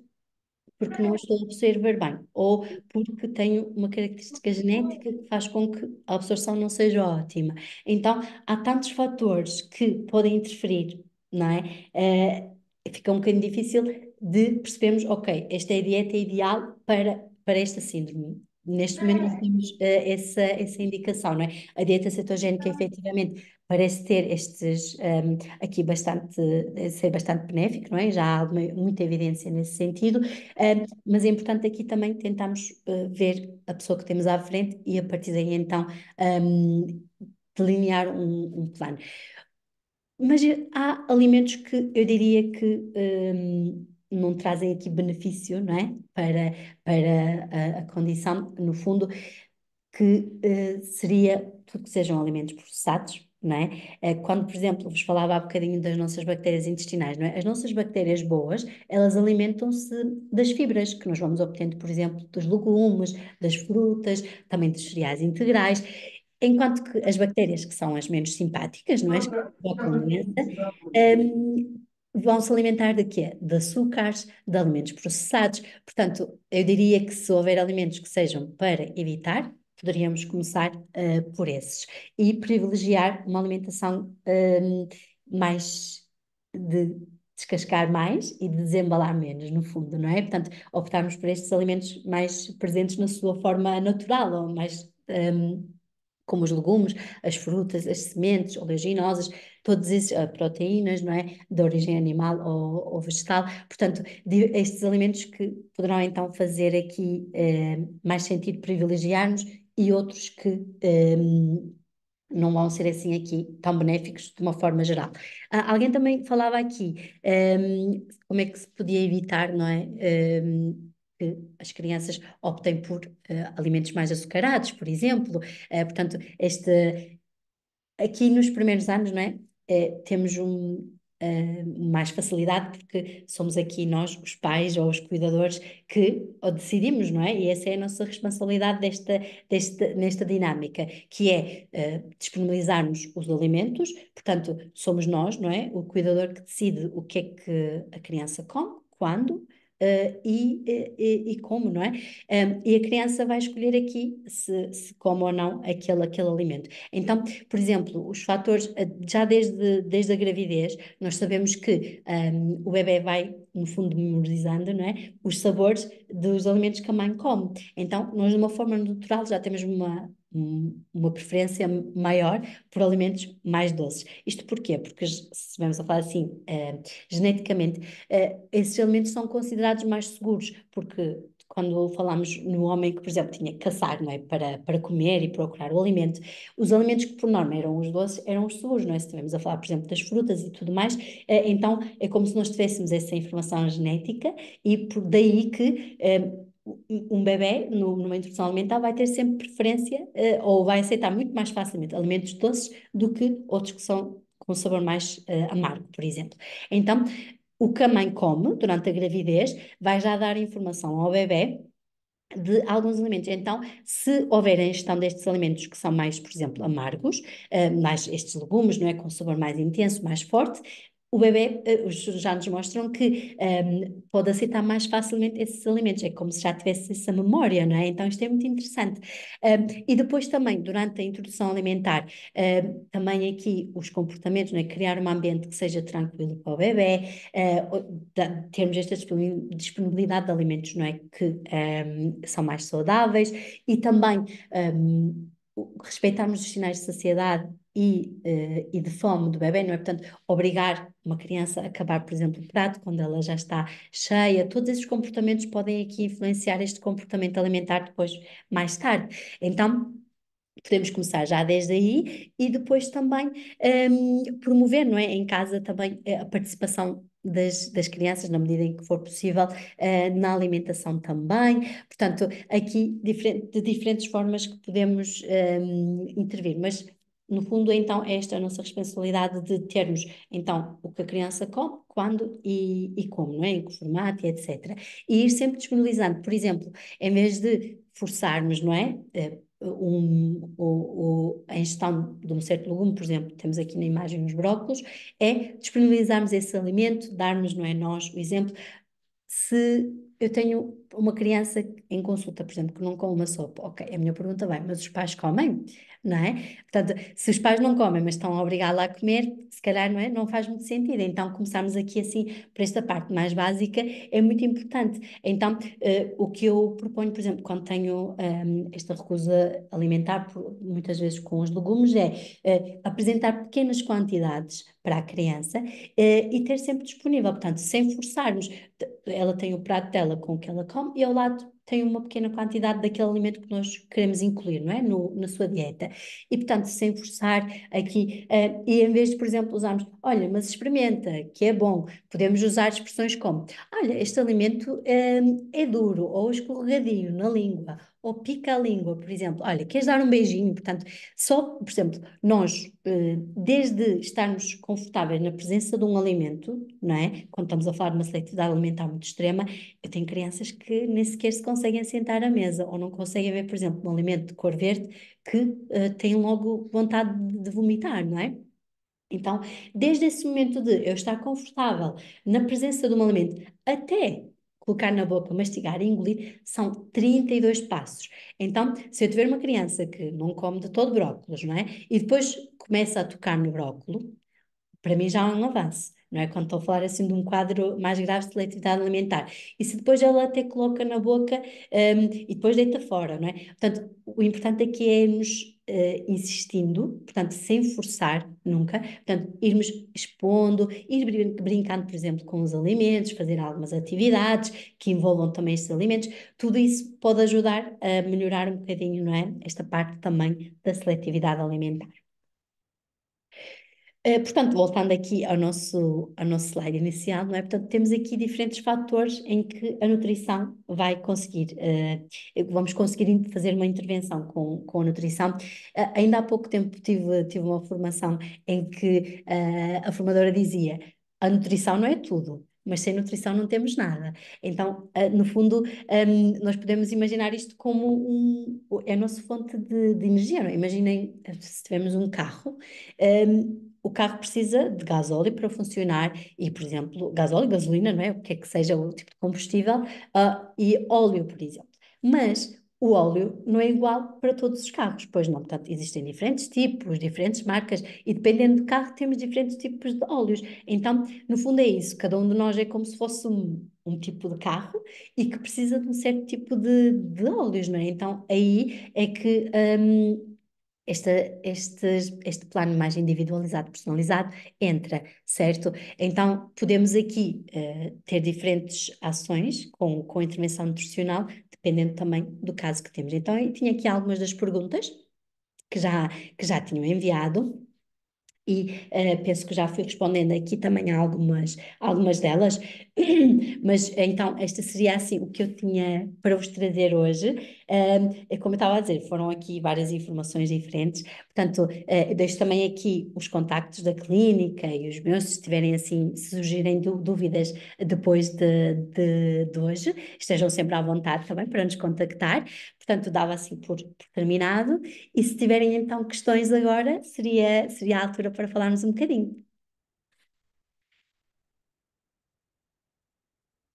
porque não estou a absorver bem, ou porque tenho uma característica genética que faz com que a absorção não seja ótima. Então, há tantos fatores que podem interferir, não é? Fica um bocadinho difícil de percebermos, ok, esta é a dieta ideal para esta síndrome. Neste momento não temos essa indicação, não é? A dieta cetogénica, efetivamente, parece ter estes, aqui bastante, ser bastante benéfico, não é? Já há muita evidência nesse sentido, mas é importante aqui também tentarmos ver a pessoa que temos à frente e a partir daí então delinear um plano. Mas há alimentos que eu diria que não trazem aqui benefício, não é? Para a condição, no fundo, que seria tudo que sejam alimentos processados, não é? Quando, por exemplo, vos falava há bocadinho das nossas bactérias intestinais, não é? As nossas bactérias boas, elas alimentam-se das fibras que nós vamos obtendo, por exemplo, dos legumes, das frutas, também dos cereais integrais, enquanto que as bactérias que são as menos simpáticas, não é? As que provocam doença, vão se alimentar de quê? De açúcares, de alimentos processados. Portanto, eu diria que se houver alimentos que sejam para evitar, poderíamos começar por esses e privilegiar uma alimentação mais de descascar mais e de desembalar menos, no fundo, não é? Portanto, optarmos por estes alimentos mais presentes na sua forma natural, ou mais como os legumes, as frutas, as sementes oleaginosas, todos esses proteínas, não é? De origem animal ou vegetal. Portanto, estes alimentos que poderão então fazer aqui mais sentido privilegiarmos e outros que não vão ser assim aqui tão benéficos de uma forma geral. Alguém também falava aqui como é que se podia evitar, não é? Que as crianças optem por alimentos mais açucarados, por exemplo. Portanto, aqui nos primeiros anos, não é? Temos mais facilidade porque somos aqui nós, os pais ou os cuidadores, que o decidimos, não é? E essa é a nossa responsabilidade nesta dinâmica, que é disponibilizarmos os alimentos, portanto, somos nós, não é? O cuidador que decide o que é que a criança come, quando. E como, não é? E a criança vai escolher aqui se come ou não aquele alimento. Então, por exemplo, os fatores, já desde a gravidez, nós sabemos que o bebê vai, no fundo, memorizando, não é? Os sabores dos alimentos que a mãe come. Então, nós, de uma forma natural, já temos uma preferência maior por alimentos mais doces. Isto porquê? Porque, se estivermos a falar assim, geneticamente, esses alimentos são considerados mais seguros, porque quando falamos no homem que, por exemplo, tinha que caçar, não é? Para comer e procurar o alimento, os alimentos que por norma eram os doces eram os seguros, não é? Se estivermos a falar, por exemplo, das frutas e tudo mais, então é como se nós tivéssemos essa informação genética e por daí que um bebê numa introdução alimentar vai ter sempre preferência ou vai aceitar muito mais facilmente alimentos doces do que outros que são com sabor mais amargo, por exemplo. Então, o que a mãe come durante a gravidez vai já dar informação ao bebê de alguns alimentos. Então, se houver a ingestão destes alimentos que são mais, por exemplo, amargos, mais estes legumes, não é, com sabor mais intenso, mais forte, o bebê, os estudos já nos mostram que pode aceitar mais facilmente esses alimentos, é como se já tivesse essa memória, não é? Então isto é muito interessante. E depois também, durante a introdução alimentar, também aqui os comportamentos, não é? Criar um ambiente que seja tranquilo para o bebê, termos esta disponibilidade de alimentos, não é? Que são mais saudáveis e também respeitarmos os sinais de saciedade e de fome do bebê, não é? Portanto, obrigar uma criança a acabar, por exemplo, o prato quando ela já está cheia, todos esses comportamentos podem aqui influenciar este comportamento alimentar depois, mais tarde. Então, podemos começar já desde aí e depois também promover, não é? Em casa também a participação das crianças, na medida em que for possível, na alimentação também. Portanto, aqui de diferentes formas que podemos intervir, mas no fundo, então, esta é a nossa responsabilidade de termos, então, o que a criança come, quando e como, não é? Em que formato e etc. E ir sempre disponibilizando, por exemplo, em vez de forçarmos, não é? A ingestão de um certo legume, por exemplo, temos aqui na imagem os brócolos, é disponibilizarmos esse alimento, darmos, não é, nós o exemplo. Se eu tenho uma criança em consulta, por exemplo, que não come uma sopa. Ok, a minha pergunta vai, mas os pais comem? Não é? Portanto, se os pais não comem, mas estão a obrigá-la a comer, se calhar não é? Não faz muito sentido. Então, começarmos aqui assim, por esta parte mais básica, é muito importante. Então, o que eu proponho, por exemplo, quando tenho esta recusa alimentar, muitas vezes com os legumes, é apresentar pequenas quantidades para a criança e ter sempre disponível, portanto, sem forçarmos. Ela tem o prato dela com o que ela come e ao lado tem uma pequena quantidade daquele alimento que nós queremos incluir, não é? Na sua dieta. E, portanto, sem forçar aqui, e em vez de, por exemplo, usarmos, olha, mas experimenta, que é bom, podemos usar expressões como, olha, este alimento é duro ou escorregadio na língua, ou pica a língua, por exemplo. Olha, queres dar um beijinho? Portanto, só, por exemplo, nós, desde estarmos confortáveis na presença de um alimento, não é? Quando estamos a falar de uma seletividade alimentar muito extrema, eu tenho crianças que nem sequer se conseguem sentar à mesa, ou não conseguem ver, por exemplo, um alimento de cor verde que têm logo vontade de vomitar, não é? Então, desde esse momento de eu estar confortável na presença de um alimento até colocar na boca, mastigar e engolir, são 32 passos. Então, se eu tiver uma criança que não come de todo brócolis, não é? E depois começa a tocar no brócolis, para mim já é um avanço, não é? Quando estou a falar assim de um quadro mais grave de seletividade alimentar. E se depois ela até coloca na boca, e depois deita fora, não é? Portanto, o importante aqui é irmos insistindo, portanto, sem forçar nunca, portanto, irmos expondo, ir brincando, por exemplo, com os alimentos, fazer algumas atividades que envolvam também estes alimentos, tudo isso pode ajudar a melhorar um bocadinho, não é? Esta parte também da seletividade alimentar. Portanto, voltando aqui ao nosso slide inicial, não é? Portanto, temos aqui diferentes fatores em que a nutrição vai conseguir, vamos conseguir fazer uma intervenção com a nutrição. Ainda há pouco tempo tive uma formação em que a formadora dizia: a nutrição não é tudo. Mas sem nutrição não temos nada. Então, no fundo, nós podemos imaginar isto como é a nossa fonte de energia. Não é? Imaginem se tivermos um carro, o carro precisa de gasóleo para funcionar e, por exemplo, gasóleo, gasolina, não é? O que é que seja o tipo de combustível, e óleo, por exemplo. Mas o óleo não é igual para todos os carros, pois não. Portanto, existem diferentes tipos, diferentes marcas e dependendo do carro temos diferentes tipos de óleos. Então, no fundo é isso, cada um de nós é como se fosse um tipo de carro e que precisa de um certo tipo de óleos, não é? Então, aí é que este plano mais individualizado, personalizado, entra, certo? Então, podemos aqui ter diferentes ações com intervenção nutricional, dependendo também do caso que temos. Então, eu tinha aqui algumas das perguntas que já tinham enviado. E penso que já fui respondendo aqui também a algumas delas, mas então esta seria assim o que eu tinha para vos trazer hoje. Como eu estava a dizer, foram aqui várias informações diferentes, portanto, deixo também aqui os contactos da clínica e os meus, se tiverem assim, se surgirem dúvidas depois de hoje, estejam sempre à vontade também para nos contactar. Portanto, dava assim por terminado. E se tiverem então questões agora, seria a altura para falarmos um bocadinho.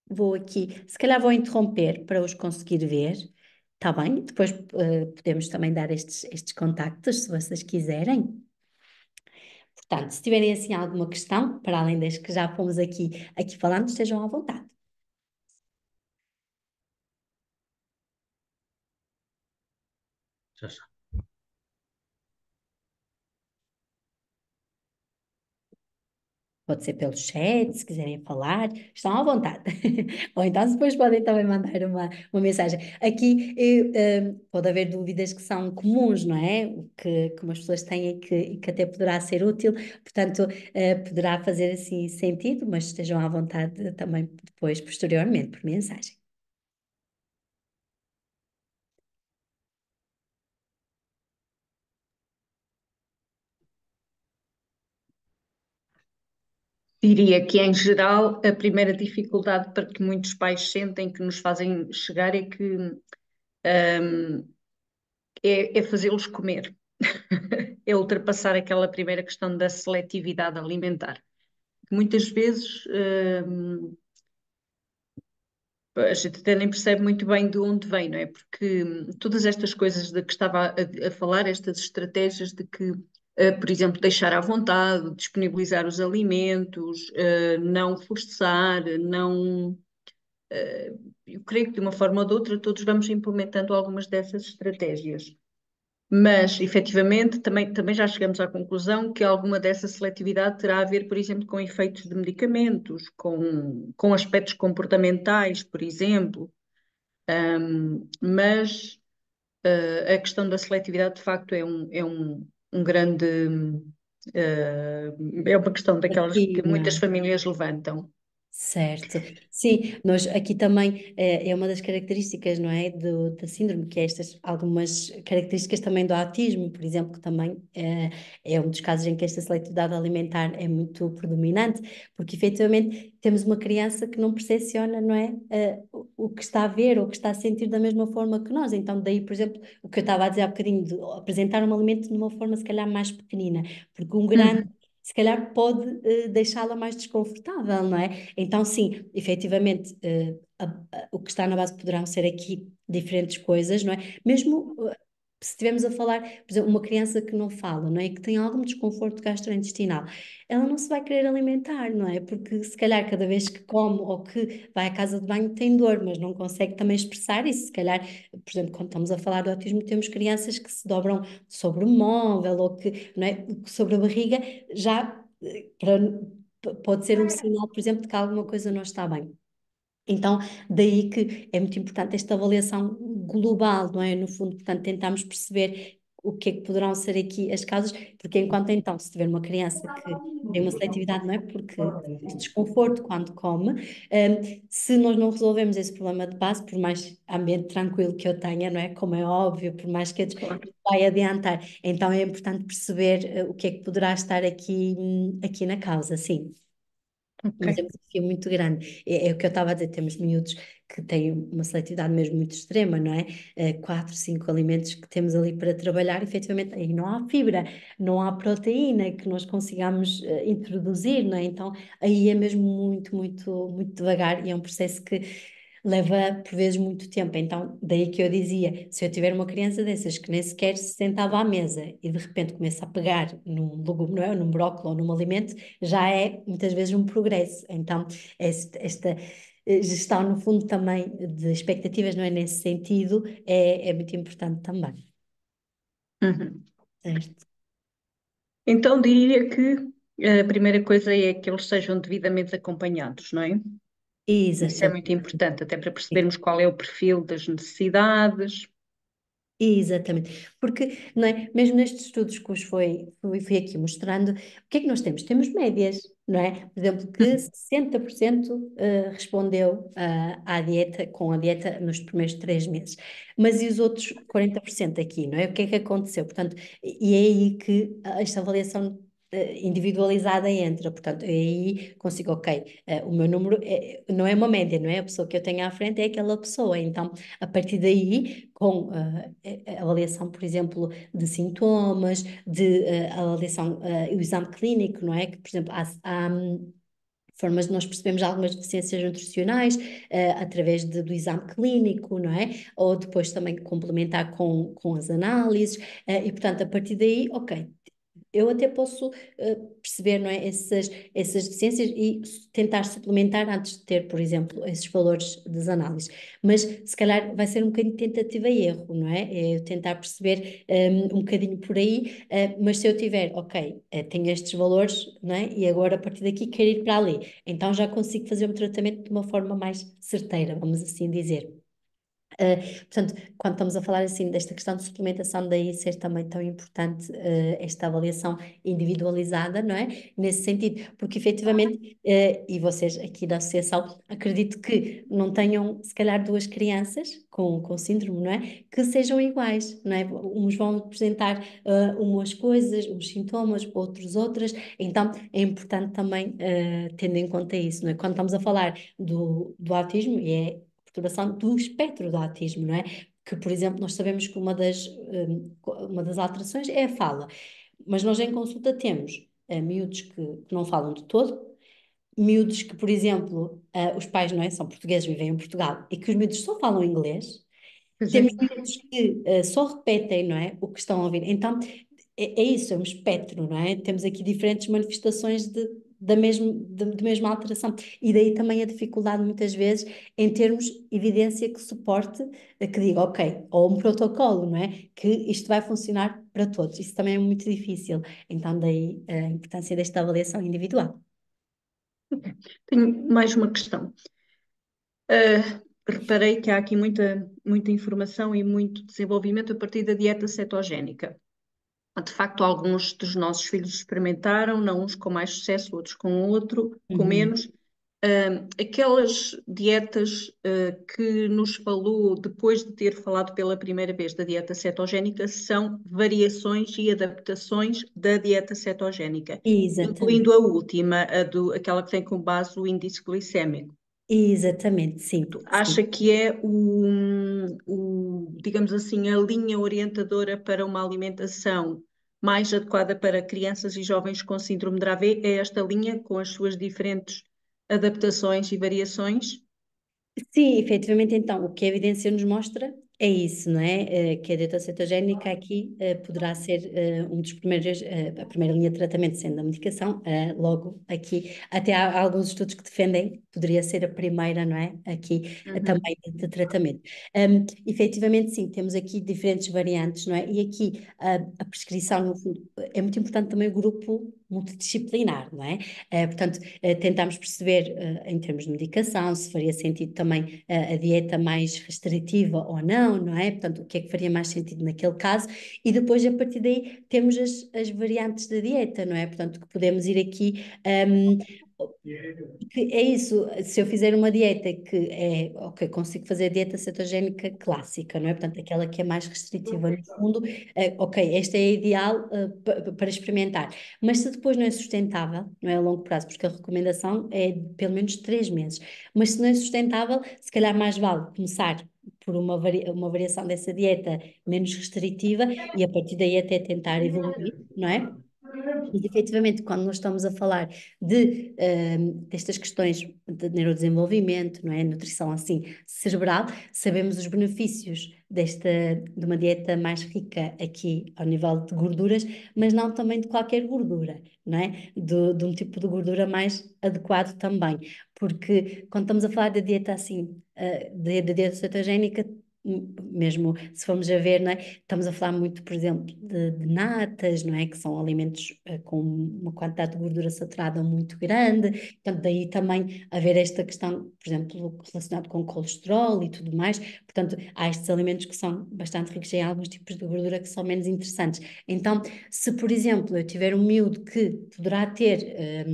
Vou aqui, se calhar vou interromper para os conseguir ver, está bem? Depois podemos também dar estes contactos, se vocês quiserem. Portanto, se tiverem assim alguma questão, para além das que já fomos aqui falando, estejam à vontade. Já está. Pode ser pelo chat, se quiserem falar, estão à vontade. Ou então depois podem também mandar uma mensagem. Aqui pode haver dúvidas que são comuns, não é? O que umas pessoas têm e que até poderá ser útil, portanto, poderá fazer assim sentido, mas estejam à vontade também depois, posteriormente, por mensagem. Diria que, em geral, a primeira dificuldade para que muitos pais sentem que nos fazem chegar é que é fazê-los comer, é ultrapassar aquela primeira questão da seletividade alimentar. Muitas vezes a gente até nem percebe muito bem de onde vem, não é? Porque todas estas coisas de que estava a falar, estas estratégias de que, por exemplo, deixar à vontade, disponibilizar os alimentos, não forçar, não. Eu creio que de uma forma ou de outra todos vamos implementando algumas dessas estratégias. Mas, efetivamente, também já chegamos à conclusão que alguma dessa seletividade terá a ver, por exemplo, com efeitos de medicamentos, com aspectos comportamentais, por exemplo. Mas a questão da seletividade, de facto, um grande. É uma questão daquelas que Desafio, não muitas é? famílias levantam. Certo. Sim, nós aqui também é uma das características, não é, da síndrome, que é estas algumas características também do autismo, por exemplo, que também é um dos casos em que esta seletividade alimentar é muito predominante, porque efetivamente temos uma criança que não percepciona, não é, o que está a ver ou o que está a sentir da mesma forma que nós. Então, daí, por exemplo, o que eu estava a dizer há bocadinho, de apresentar um alimento de uma forma se calhar mais pequenina, porque um grande Uhum. se calhar pode deixá-la mais desconfortável, não é? Então, sim, efetivamente, o que está na base poderão ser aqui diferentes coisas, não é? Mesmo se estivermos a falar, por exemplo, uma criança que não fala, não é? Que tem algum desconforto gastrointestinal, ela não se vai querer alimentar, não é? Porque se calhar cada vez que come ou que vai à casa de banho tem dor, mas não consegue também expressar isso. Se calhar, por exemplo, quando estamos a falar do autismo, temos crianças que se dobram sobre o móvel ou que, não é? Sobre a barriga, já pode ser um sinal, por exemplo, de que alguma coisa não está bem. Então, daí que é muito importante esta avaliação global, não é? No fundo, portanto, tentarmos perceber o que é que poderão ser aqui as causas, porque enquanto então, se tiver uma criança que tem uma seletividade, não é? Porque este desconforto quando come, se nós não resolvemos esse problema de base, por mais ambiente tranquilo que eu tenha, não é? Como é óbvio, por mais que Claro. vai adiantar, então é importante perceber o que é que poderá estar aqui na causa, sim. Mas é um Ok. desafio muito grande. É o que eu estava a dizer, temos miúdos que têm uma seletividade mesmo muito extrema, não é? 4, 5 alimentos que temos ali para trabalhar, efetivamente, aí não há fibra, não há proteína que nós consigamos introduzir, não é? Então, aí é mesmo muito, muito, muito devagar e é um processo que leva, por vezes, muito tempo. Então, daí que eu dizia, se eu tiver uma criança dessas que nem sequer se sentava à mesa e de repente começa a pegar num legume, não é? Ou num brócolis ou num alimento, já é muitas vezes um progresso. Então, esta gestão, no fundo, também de expectativas, não é? Nesse sentido, é muito importante também. Uhum. Certo? Então, diria que a primeira coisa é que eles sejam devidamente acompanhados, não é? Isso é muito Exatamente. importante, até para percebermos qual é o perfil das necessidades. Exatamente, porque não é? Mesmo nestes estudos que os fui aqui mostrando, o que é que nós temos? Temos médias, não é? Por exemplo, que Uhum. 60% respondeu à dieta, com a dieta nos primeiros 3 meses, mas e os outros 40% aqui, não é? O que é que aconteceu? Portanto, e é aí que esta avaliação individualizada entra, portanto, aí consigo, ok, o meu número não é uma média, não é? A pessoa que eu tenho à frente é aquela pessoa, então a partir daí, com a avaliação, por exemplo, de sintomas, de avaliação, o exame clínico, não é? Que, por exemplo, há formas de nós percebermos algumas deficiências nutricionais através do exame clínico, não é? Ou depois também complementar com as análises, e portanto, a partir daí, ok, eu até posso perceber, não é, essas deficiências e tentar suplementar antes de ter, por exemplo, esses valores das análises. Mas se calhar vai ser um bocadinho de tentativa e erro, não é? É eu tentar perceber um bocadinho por aí, mas se eu tiver, ok, tenho estes valores, não é? E agora a partir daqui quero ir para ali. Então já consigo fazer um tratamento de uma forma mais certeira, vamos assim dizer. Portanto, quando estamos a falar assim desta questão de suplementação, daí ser também tão importante esta avaliação individualizada, não é? Nesse sentido, porque efetivamente, e vocês aqui da associação, acredito que não tenham, se calhar, duas crianças com síndrome, não é? Que sejam iguais, não é? Uns vão apresentar umas coisas, uns sintomas, outros outras, então é importante também tendo em conta isso, não é? Quando estamos a falar do autismo, e é perturbação do espectro do autismo, não é? Que, por exemplo, nós sabemos que uma das alterações é a fala, mas nós em consulta temos miúdos que não falam de todo, miúdos que, por exemplo, os pais, não é, são portugueses, vivem em Portugal, e que os miúdos só falam inglês. Pois é. Temos miúdos que só repetem, não é, o que estão a ouvir. Então, é isso, é um espectro, não é? Temos aqui diferentes manifestações de mesma alteração. E daí também a dificuldade, muitas vezes, em termos evidência que suporte, que diga, ok, ou um protocolo, não é? Que isto vai funcionar para todos. Isso também é muito difícil. Então, daí a importância desta avaliação individual. Tenho mais uma questão. Reparei que há aqui muita informação e muito desenvolvimento a partir da dieta cetogénica. De facto, alguns dos nossos filhos experimentaram, não uns com mais sucesso, outros com Uhum. menos. Aquelas dietas que nos falou depois de ter falado pela primeira vez da dieta cetogénica são variações e adaptações da dieta cetogénica, Exatamente, incluindo a última, aquela que tem como base o índice glicémico. exatamente, sim, Acha sim. que é digamos assim, a linha orientadora para uma alimentação mais adequada para crianças e jovens com síndrome de Dravet? É esta linha com as suas diferentes adaptações e variações? Sim, efetivamente, então, o que a evidência nos mostra é isso, não é? Que a dieta cetogénica aqui poderá ser um dos primeiros, a primeira linha de tratamento, sendo a medicação, logo aqui, até há alguns estudos que defendem que poderia ser a primeira, não é? Aqui Uhum. também de tratamento. Efetivamente, sim, temos aqui diferentes variantes, não é? E aqui a prescrição, no fundo, é muito importante também o grupo multidisciplinar, não é? Portanto, tentámos perceber, em termos de medicação, se faria sentido também a dieta mais restritiva ou não é? Portanto, o que é que faria mais sentido naquele caso? E depois, a partir daí, temos as variantes da dieta, não é? Portanto, que podemos ir aqui. Que é isso, se eu fizer uma dieta que é, ok, consigo fazer a dieta cetogénica clássica, não é? Portanto, aquela que é mais restritiva no fundo, ok, esta é a ideal para experimentar. Mas se depois não é sustentável, não é a longo prazo, porque a recomendação é de pelo menos 3 meses, mas se não é sustentável, se calhar mais vale começar por uma variação dessa dieta menos restritiva e a partir daí até tentar evoluir, não é? Mas, efetivamente, quando nós estamos a falar destas questões de neurodesenvolvimento, não é? Nutrição assim cerebral, sabemos os benefícios de uma dieta mais rica aqui ao nível de gorduras, mas não também de qualquer gordura, não é? De um tipo de gordura mais adequado também, porque quando estamos a falar da dieta assim, da dieta cetogénica, mesmo se formos a ver, não é? Estamos a falar muito, por exemplo, de natas, não é? Que são alimentos com uma quantidade de gordura saturada muito grande. Portanto, daí também haver esta questão, por exemplo, relacionado com colesterol e tudo mais. Portanto, há estes alimentos que são bastante ricos em alguns tipos de gordura que são menos interessantes. Então, se, por exemplo, eu tiver um miúdo que poderá ter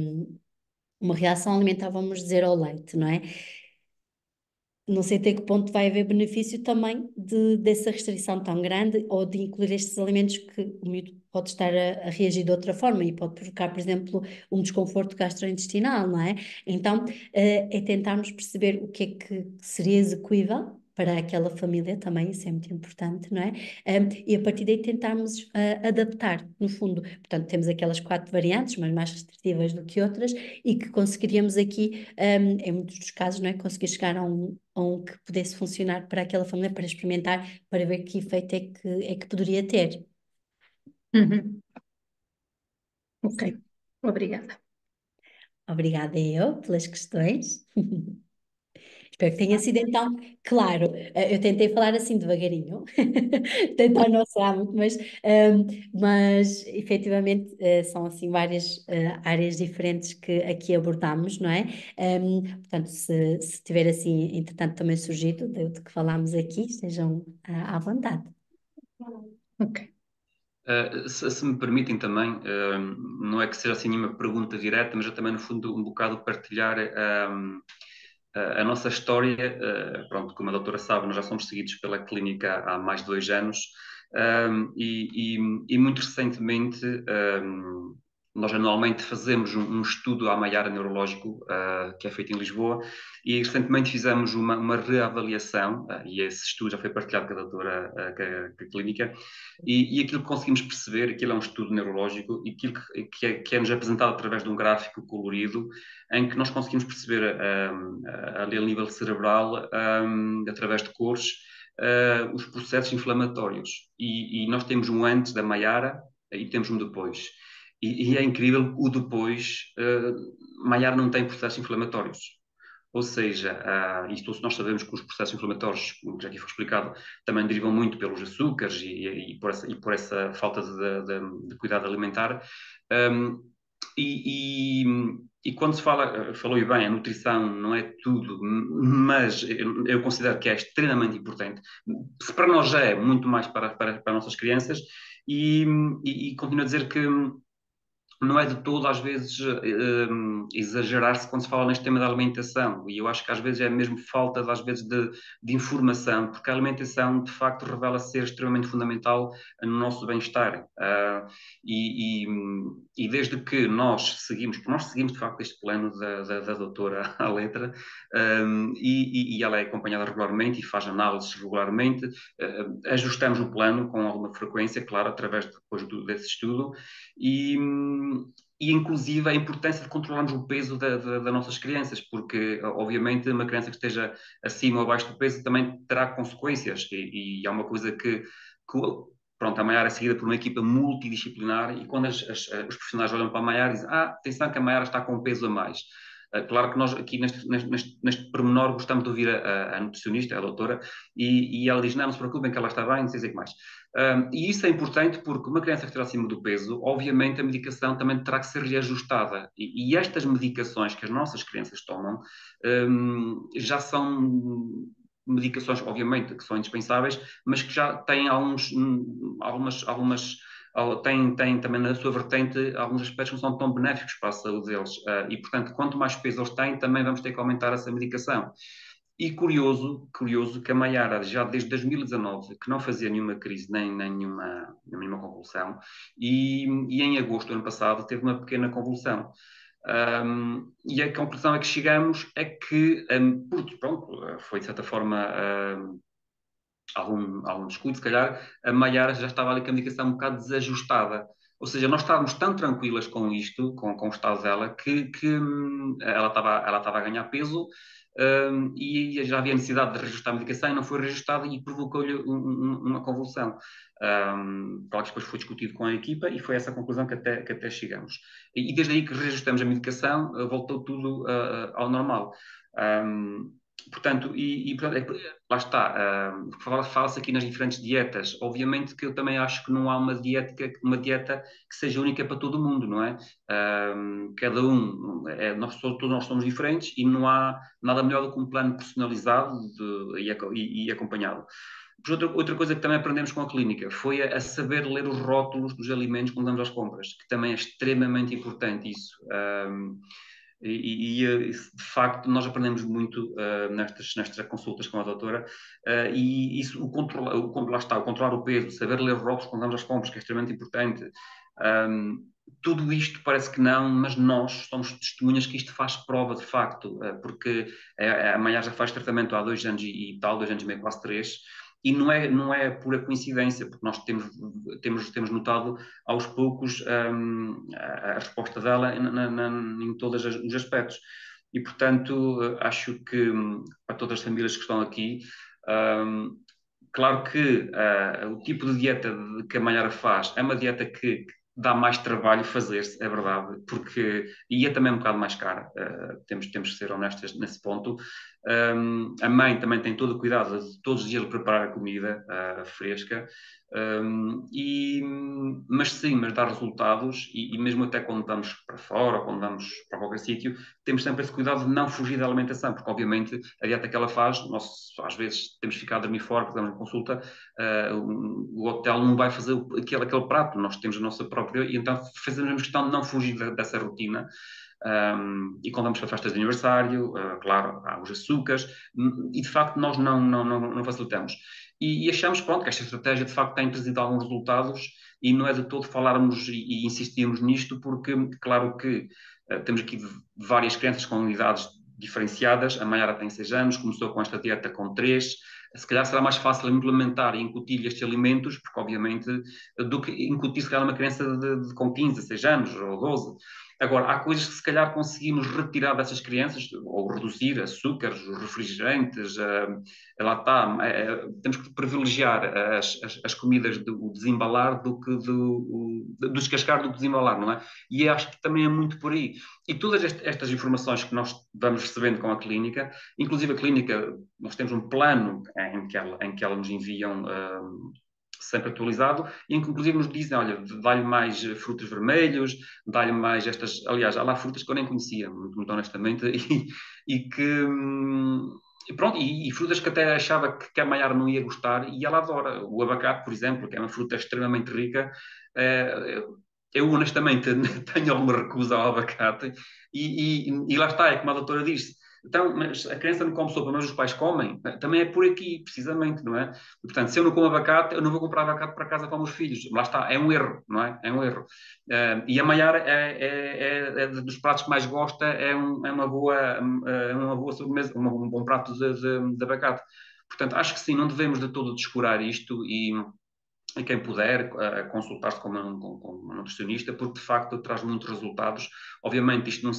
uma reação alimentar, vamos dizer, ao leite, não é? Não sei até que ponto vai haver benefício também dessa restrição tão grande ou de incluir estes alimentos que o miúdo pode estar a reagir de outra forma e pode provocar, por exemplo, um desconforto gastrointestinal, não é? Então, é tentarmos perceber o que é que seria execuível para aquela família também, isso é muito importante, não é? E a partir daí tentarmos adaptar, no fundo. Portanto, temos aquelas 4 variantes, umas mais restritivas do que outras, e que conseguiríamos aqui, em muitos dos casos, não é? Conseguir chegar a um que pudesse funcionar para aquela família, para experimentar, para ver que efeito é que poderia ter. Uhum. Ok, Sim. obrigada. Obrigada eu pelas questões. Espero que tenha sido então claro. Eu tentei falar assim devagarinho, tentar não soar muito, mas efetivamente são assim várias áreas diferentes que aqui abordamos, não é? Portanto, se tiver assim, entretanto, também surgido de que falámos aqui, estejam à vontade. Ok. Se me permitem também, não é que seja assim nenhuma pergunta direta, mas é também, no fundo, um bocado partilhar a nossa história. Pronto, como a doutora sabe, nós já somos seguidos pela clínica há mais de 2 anos, e muito recentemente Nós anualmente fazemos um estudo à Maiara neurológico, que é feito em Lisboa, e recentemente fizemos uma reavaliação, e esse estudo já foi partilhado com a doutora, com a clínica, e aquilo que conseguimos perceber, aquilo é um estudo neurológico, e aquilo que é-nos apresentado através de um gráfico colorido, em que nós conseguimos perceber ali a nível cerebral, através de cores, os processos inflamatórios. E nós temos um antes da Maiara e temos um depois. E é incrível, o depois, Maiara não tem processos inflamatórios. Ou seja, isto nós sabemos que os processos inflamatórios, como já aqui foi explicado, também derivam muito pelos açúcares e por essa falta de cuidado alimentar. Um, e quando se falou e bem, a nutrição não é tudo, mas eu considero que é extremamente importante. Se para nós já é, muito mais para as nossas crianças, e continuo a dizer que não é de todo, às vezes, exagerar-se quando se fala neste tema da alimentação. E eu acho que às vezes é mesmo falta, às vezes, de informação, porque a alimentação, de facto, revela ser extremamente fundamental no nosso bem-estar. E desde que nós seguimos, porque nós seguimos, de facto, este plano da doutora à letra, e ela é acompanhada regularmente e faz análises regularmente, ajustamos o plano com alguma frequência, claro, através depois desse estudo, e inclusive a importância de controlarmos o peso das nossas crianças, porque obviamente uma criança que esteja acima ou abaixo do peso também terá consequências, e é uma coisa que pronto, a Maiara é seguida por uma equipa multidisciplinar, e quando os profissionais olham para a Maiara dizem, atenção que a Maiara está com peso a mais. Claro que nós aqui neste pormenor gostamos de ouvir a nutricionista, a doutora, e ela diz, não se preocupem que ela está bem, não sei dizer que mais. E isso é importante porque uma criança que estiver acima do peso, obviamente a medicação também terá que ser reajustada. E estas medicações que as nossas crianças tomam já são medicações, obviamente, que são indispensáveis, mas que já têm têm também na sua vertente alguns aspectos que não são tão benéficos para a saúde deles. E, portanto, quanto mais peso eles têm, também vamos ter que aumentar essa medicação. E curioso que a Maiara, já desde 2019, que não fazia nenhuma crise, nem nenhuma convulsão, e em agosto do ano passado teve uma pequena convulsão. E a conclusão a que chegamos é que, pronto, foi de certa forma algum descuido, se calhar, a Maiara já estava ali com a medicação um bocado desajustada. Ou seja, nós estávamos tão tranquilas com isto, com o estado dela, que ela estava a ganhar peso, e já havia necessidade de reajustar a medicação e não foi reajustada e provocou-lhe uma convulsão. Claro que depois foi discutido com a equipa e foi essa a conclusão que até chegamos. E desde aí que reajustamos a medicação, voltou tudo ao normal. Portanto, lá está, fala-se aqui nas diferentes dietas. Obviamente que eu também acho que não há uma dieta que seja única para todo mundo, não é? Cada um, todos nós somos diferentes e não há nada melhor do que um plano personalizado e acompanhado. Outra coisa que também aprendemos com a clínica foi a saber ler os rótulos dos alimentos quando vamos às compras, que também é extremamente importante isso. De facto, nós aprendemos muito nestas consultas com a doutora, e isso, lá está, o controlar o peso, saber ler rótulos quando vamos às compras, que é extremamente importante. Tudo isto parece que não, mas nós somos testemunhas que isto faz prova de facto, porque a Maiara já faz tratamento há 2 anos e tal, 2 anos e meio, quase 3, e não é pura coincidência, porque nós temos notado aos poucos a resposta dela em todos os aspectos. E, portanto, acho que para todas as famílias que estão aqui, claro que o tipo de dieta que a Maiara faz é uma dieta que dá mais trabalho fazer-se, é verdade, e é também um bocado mais cara, temos que ser honestos nesse ponto. A mãe também tem todo o cuidado de todos os dias preparar a comida fresca, mas dá resultados, e mesmo até quando vamos para fora ou quando vamos para qualquer sítio, temos sempre esse cuidado de não fugir da alimentação, porque obviamente a dieta que ela faz, nós às vezes temos ficado a dormir fora, porque estamos em consulta, o hotel não vai fazer aquele prato, nós temos a nossa própria, e então fazemos questão de não fugir dessa rotina. E quando vamos para festas de aniversário, claro, há os açúcares, e de facto nós não facilitamos. e achamos, pronto, que esta estratégia de facto tem trazido alguns resultados e não é de todo falarmos e insistirmos nisto, porque, claro que temos aqui várias crianças com idades diferenciadas, a Mayara tem 6 anos, começou com esta dieta com 3, se calhar será mais fácil implementar e incutir estes alimentos, porque obviamente, do que incutir se calhar uma criança com 15, 6 anos ou 12. Agora, há coisas que se calhar conseguimos retirar dessas crianças, ou reduzir açúcares, refrigerantes, lá está, temos que privilegiar as comidas do desembalar do que do descascar do que desembalar, não é? E acho que também é muito por aí. E todas estas informações que nós vamos recebendo com a clínica, inclusive a clínica, nós temos um plano em que ela nos enviam sempre atualizado, e em que inclusive nos dizem, olha, dá-lhe mais frutos vermelhos, dá-lhe mais estas, aliás, há lá frutas que eu nem conhecia, muito honestamente, e que e pronto, e frutas que até achava que a Maiara não ia gostar, e ela adora. O abacate, por exemplo, que é uma fruta extremamente rica, eu honestamente tenho alguma recusa ao abacate, e lá está, é como a doutora disse. Então, mas a criança não come sopa, mas os pais comem. Também é por aqui, precisamente, não é? E, portanto, se eu não como abacate, eu não vou comprar abacate para casa para os meus filhos. Lá está, é um erro, não é? É um erro. E a Maiara é dos pratos que mais gosta, é uma boa sobremesa, um bom prato de abacate. Portanto, acho que sim, não devemos de todo descurar isto e quem puder consultar-se com uma nutricionista, porque de facto traz muitos resultados. Obviamente isto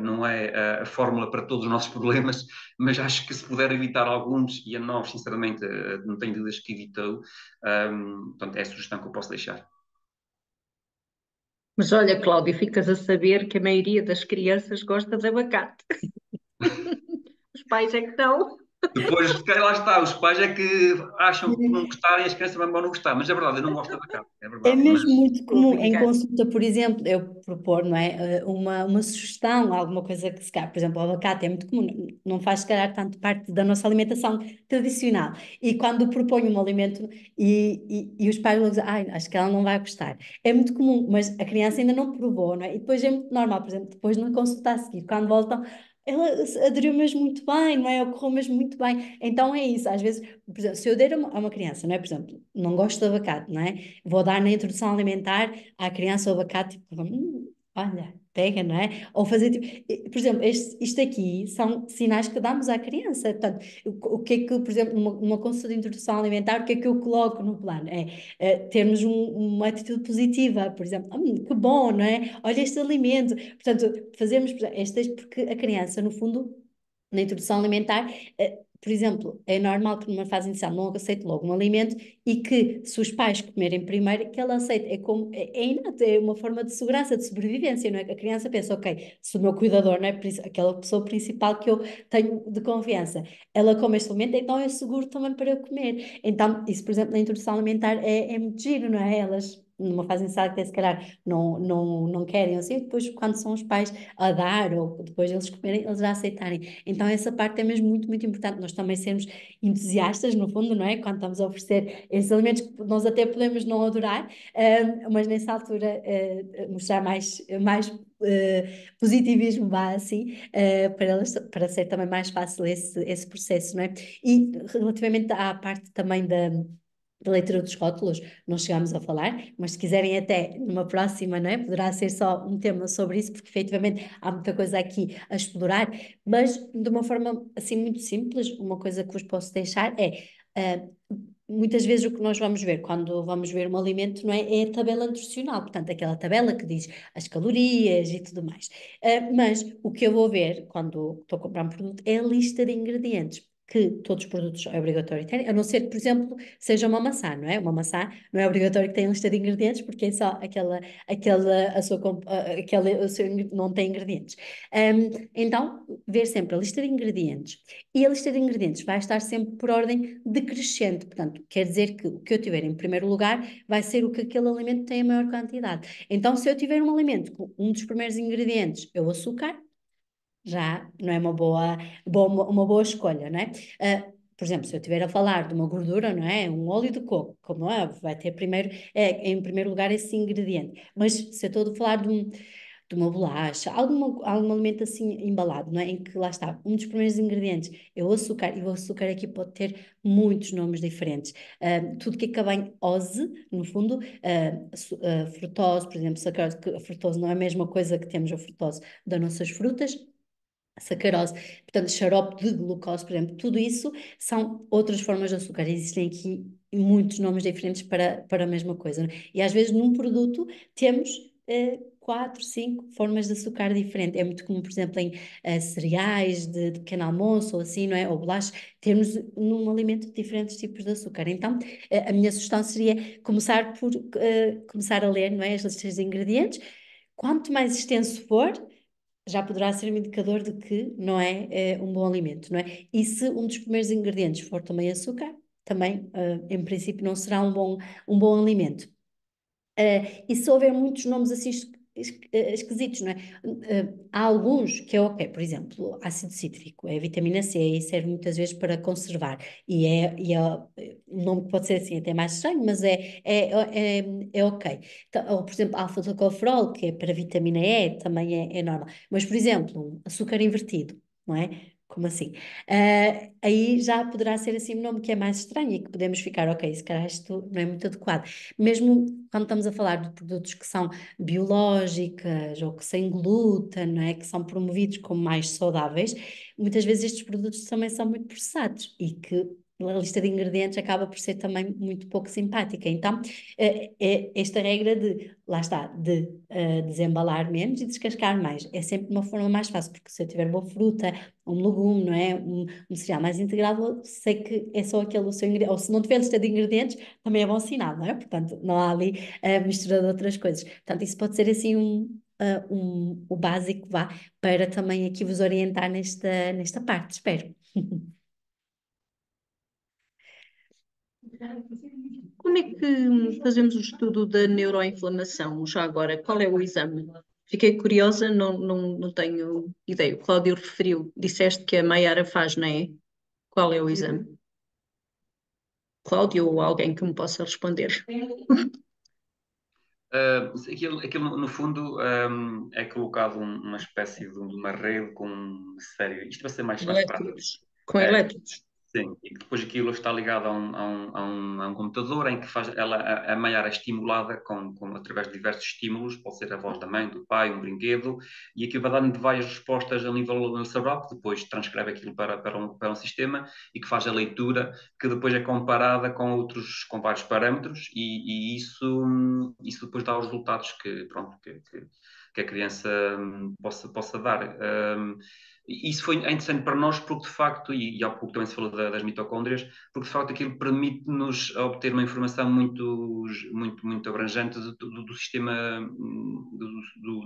não é a fórmula para todos os nossos problemas, mas acho que se puder evitar alguns, e a nós, sinceramente, não tenho dúvidas que evitou, portanto, é a sugestão que eu posso deixar. Mas olha, Cláudio, ficas a saber que a maioria das crianças gosta de abacate. Os pais é que estão. Depois, lá está, os pais é que acham que não gostarem, as crianças vão não gostar, mas é verdade, eu não gosto de abacate, é É verdade. mesmo muito Vou comum em vingar. consulta, por exemplo, eu propor, não é, uma sugestão, alguma coisa que se calhar, por exemplo, o abacate é muito comum, não faz se calhar tanto parte da nossa alimentação tradicional. E quando proponho um alimento e os pais vão dizer, ai, acho que ela não vai gostar. É muito comum, mas a criança ainda não provou, não é? E depois é muito normal, por exemplo, depois na consulta a seguir, quando voltam, ela aderiu mesmo muito bem, não é? Ocorreu mesmo muito bem. Então é isso, às vezes, por exemplo, se eu der a uma criança, não é? Por exemplo, não gosto de abacate, não é? Vou dar na introdução alimentar à criança o abacate, tipo, olha, pega, não é? Ou fazer, tipo, por exemplo, isto aqui são sinais que damos à criança. Portanto, o que é que, por exemplo, numa consulta de introdução alimentar, o que é que eu coloco no plano? Termos uma atitude positiva, por exemplo, que bom, não é? Olha este alimento. Portanto, fazemos porque a criança, no fundo, na introdução alimentar, por exemplo, é normal que numa fase inicial não aceite logo um alimento e que, se os pais comerem primeiro, que ela aceite. É inato, é uma forma de segurança, de sobrevivência, não é? A criança pensa, ok, se o meu cuidador, não é? Aquela pessoa principal que eu tenho de confiança, ela come este alimento, então é seguro também para eu comer. Então, isso, por exemplo, na introdução alimentar é muito giro, não é? Elas numa fase inicial até se calhar não querem assim, depois quando são os pais a dar ou depois eles comerem, eles já aceitarem. Então essa parte é mesmo muito, muito importante, nós também sermos entusiastas no fundo, não é? Quando estamos a oferecer esses alimentos que nós até podemos não adorar, mas nessa altura mostrar mais positivismo, vá assim, para ser também mais fácil esse processo, não é? E relativamente à parte também da leitura dos rótulos, não chegámos a falar, mas se quiserem até numa próxima, não é? Poderá ser só um tema sobre isso, porque efetivamente há muita coisa aqui a explorar, mas de uma forma assim muito simples, uma coisa que vos posso deixar muitas vezes o que nós vamos ver quando vamos ver um alimento, não é? É a tabela nutricional, portanto aquela tabela que diz as calorias e tudo mais. Mas o que eu vou ver quando estou a comprar um produto é a lista de ingredientes, que todos os produtos é obrigatório ter, a não ser que, por exemplo, seja uma maçã, não é? Uma maçã não é obrigatório que tenha lista de ingredientes, porque é só não tem ingredientes. Então, ver sempre a lista de ingredientes. E a lista de ingredientes vai estar sempre por ordem decrescente, portanto, quer dizer que o que eu tiver em primeiro lugar vai ser o que aquele alimento tem a maior quantidade. Então, se eu tiver um alimento com um dos primeiros ingredientes é o açúcar, já não é uma boa escolha, não é? Por exemplo, se eu estiver a falar de uma gordura, não é? Um óleo de coco, como é, vai ter em primeiro lugar esse ingrediente. Mas se eu estou a falar de de uma bolacha, algum alimento assim embalado, não é? Em que lá está, um dos primeiros ingredientes é o açúcar, e o açúcar aqui pode ter muitos nomes diferentes. Tudo que acaba em ose, no fundo, frutose, por exemplo, sacarose, que a frutose não é a mesma coisa que temos a frutose das nossas frutas, sacarose, portanto, xarope de glucose, por exemplo, tudo isso são outras formas de açúcar. Existem aqui muitos nomes diferentes para a mesma coisa, não é? E às vezes num produto temos quatro, cinco formas de açúcar diferente. É muito comum, por exemplo, em cereais de pequeno almoço ou assim, não é? Ou bolachas, termos num alimento diferentes tipos de açúcar. Então, a minha sugestão seria começar a ler, não é? As listas de ingredientes. Quanto mais extenso for, já poderá ser um indicador de que não é um bom alimento, não é? E se um dos primeiros ingredientes for também açúcar, também, em princípio, não será um bom alimento. E se houver muitos nomes assim esquisitos, não é? Há alguns que é ok, por exemplo, ácido cítrico, é vitamina C e serve muitas vezes para conservar. Um nome que pode ser assim até mais estranho, mas é ok. Então, ou, por exemplo, alfa-tocoferol, que é para vitamina E, também é normal. Mas, por exemplo, açúcar invertido, não é? Como assim? Aí já poderá ser assim um nome que é mais estranho e que podemos ficar, ok, se calhar isto não é muito adequado. Mesmo quando estamos a falar de produtos que são biológicas ou que sem glúten, não é? Que são promovidos como mais saudáveis, muitas vezes estes produtos também são muito processados e que a lista de ingredientes acaba por ser também muito pouco simpática. Então, esta regra lá está, de desembalar menos e descascar mais, é sempre uma forma mais fácil, porque se eu tiver boa fruta, um legume, não é? Um cereal mais integrado, sei que é só aquele o seu ingrediente, ou se não tiver lista de ingredientes, também é bom sinal, não é? Portanto, não há ali mistura de outras coisas. Portanto, isso pode ser assim o básico, vá, para também aqui vos orientar nesta parte, espero. Como é que fazemos o estudo da neuroinflamação? Já agora, qual é o exame? Fiquei curiosa, não tenho ideia. O Cláudio referiu, disseste que a Maiara faz, não é? Qual é o exame? Cláudio ou alguém que me possa responder? Aquilo, no fundo, é colocado uma espécie de uma rede com uma série. Isto vai ser mais prático. Com É, elétrodos. sim, e depois aquilo está ligado a um computador em que faz a Maiara é estimulada através de diversos estímulos, pode ser a voz da mãe, do pai, um brinquedo, e aquilo vai dando várias respostas a nível cerebral, que depois transcreve aquilo para um sistema e que faz a leitura, que depois é comparada com vários parâmetros, e isso depois dá os resultados que a criança possa dar. Isso foi interessante para nós porque, de facto, e há pouco também se falou das mitocôndrias, porque, de facto, aquilo permite-nos obter uma informação muito abrangente do sistema,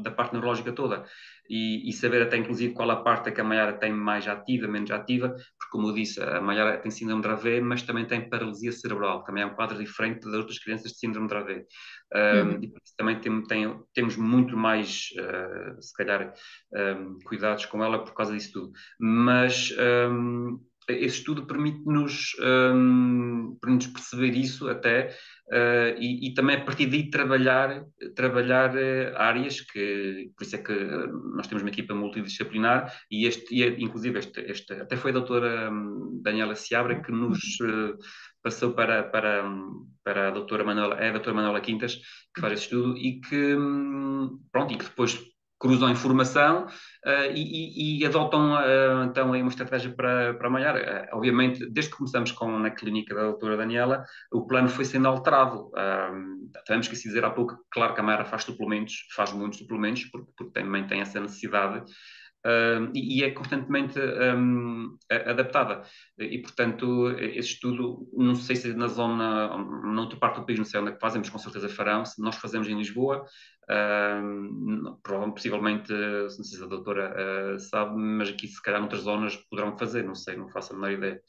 da parte neurológica toda. E saber até, inclusive, qual a parte é que a Maiara tem mais ativa, menos ativa, porque, como eu disse, a Maiara tem síndrome de Dravet, mas também tem paralisia cerebral, que também é um quadro diferente das outras crianças de síndrome de Dravet. E por isso também temos muito mais, se calhar, cuidados com ela por causa disso tudo. Mas esse estudo permite-nos perceber isso até, e também a partir daí trabalhar áreas que, por isso é que nós temos uma equipa multidisciplinar inclusive até foi a doutora Daniela Seabra que nos passou para a doutora Manuela Quintas, que faz esse estudo e que, pronto, e que depois cruzam informação e adotam então aí uma estratégia para malhar. Obviamente, desde que começamos na clínica da doutora Daniela, o plano foi sendo alterado. Tivemos que se dizer há pouco, claro que a Mayara faz suplementos, faz muitos suplementos, porque também tem essa necessidade. E é constantemente adaptada. E, portanto, esse estudo, não sei se na zona, na outra parte do país, não sei onde é que fazemos, com certeza farão. Se nós fazemos em Lisboa, possivelmente, não sei se a doutora sabe, mas aqui, se calhar, noutras zonas poderão fazer, não sei, não faço a menor ideia.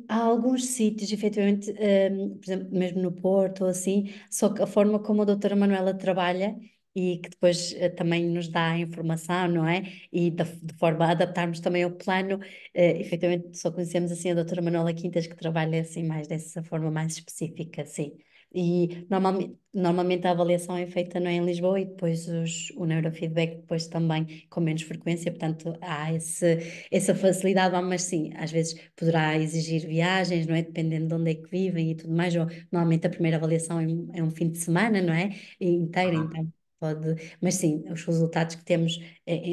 Há alguns sítios, efetivamente, por exemplo, mesmo no Porto ou assim, só que a forma como a doutora Manuela trabalha e que depois também nos dá a informação, não é? E de forma a adaptarmos também ao plano, efetivamente só conhecemos assim a doutora Manuela Quintas que trabalha assim mais dessa forma mais específica, sim. E normalmente a avaliação é feita, não é, em Lisboa, e depois o neurofeedback depois também com menos frequência, portanto há essa facilidade, mas sim, às vezes poderá exigir viagens, não é, dependendo de onde é que vivem e tudo mais, ou normalmente a primeira avaliação é um fim de semana, não é, inteira, então pode, mas sim, os resultados que temos,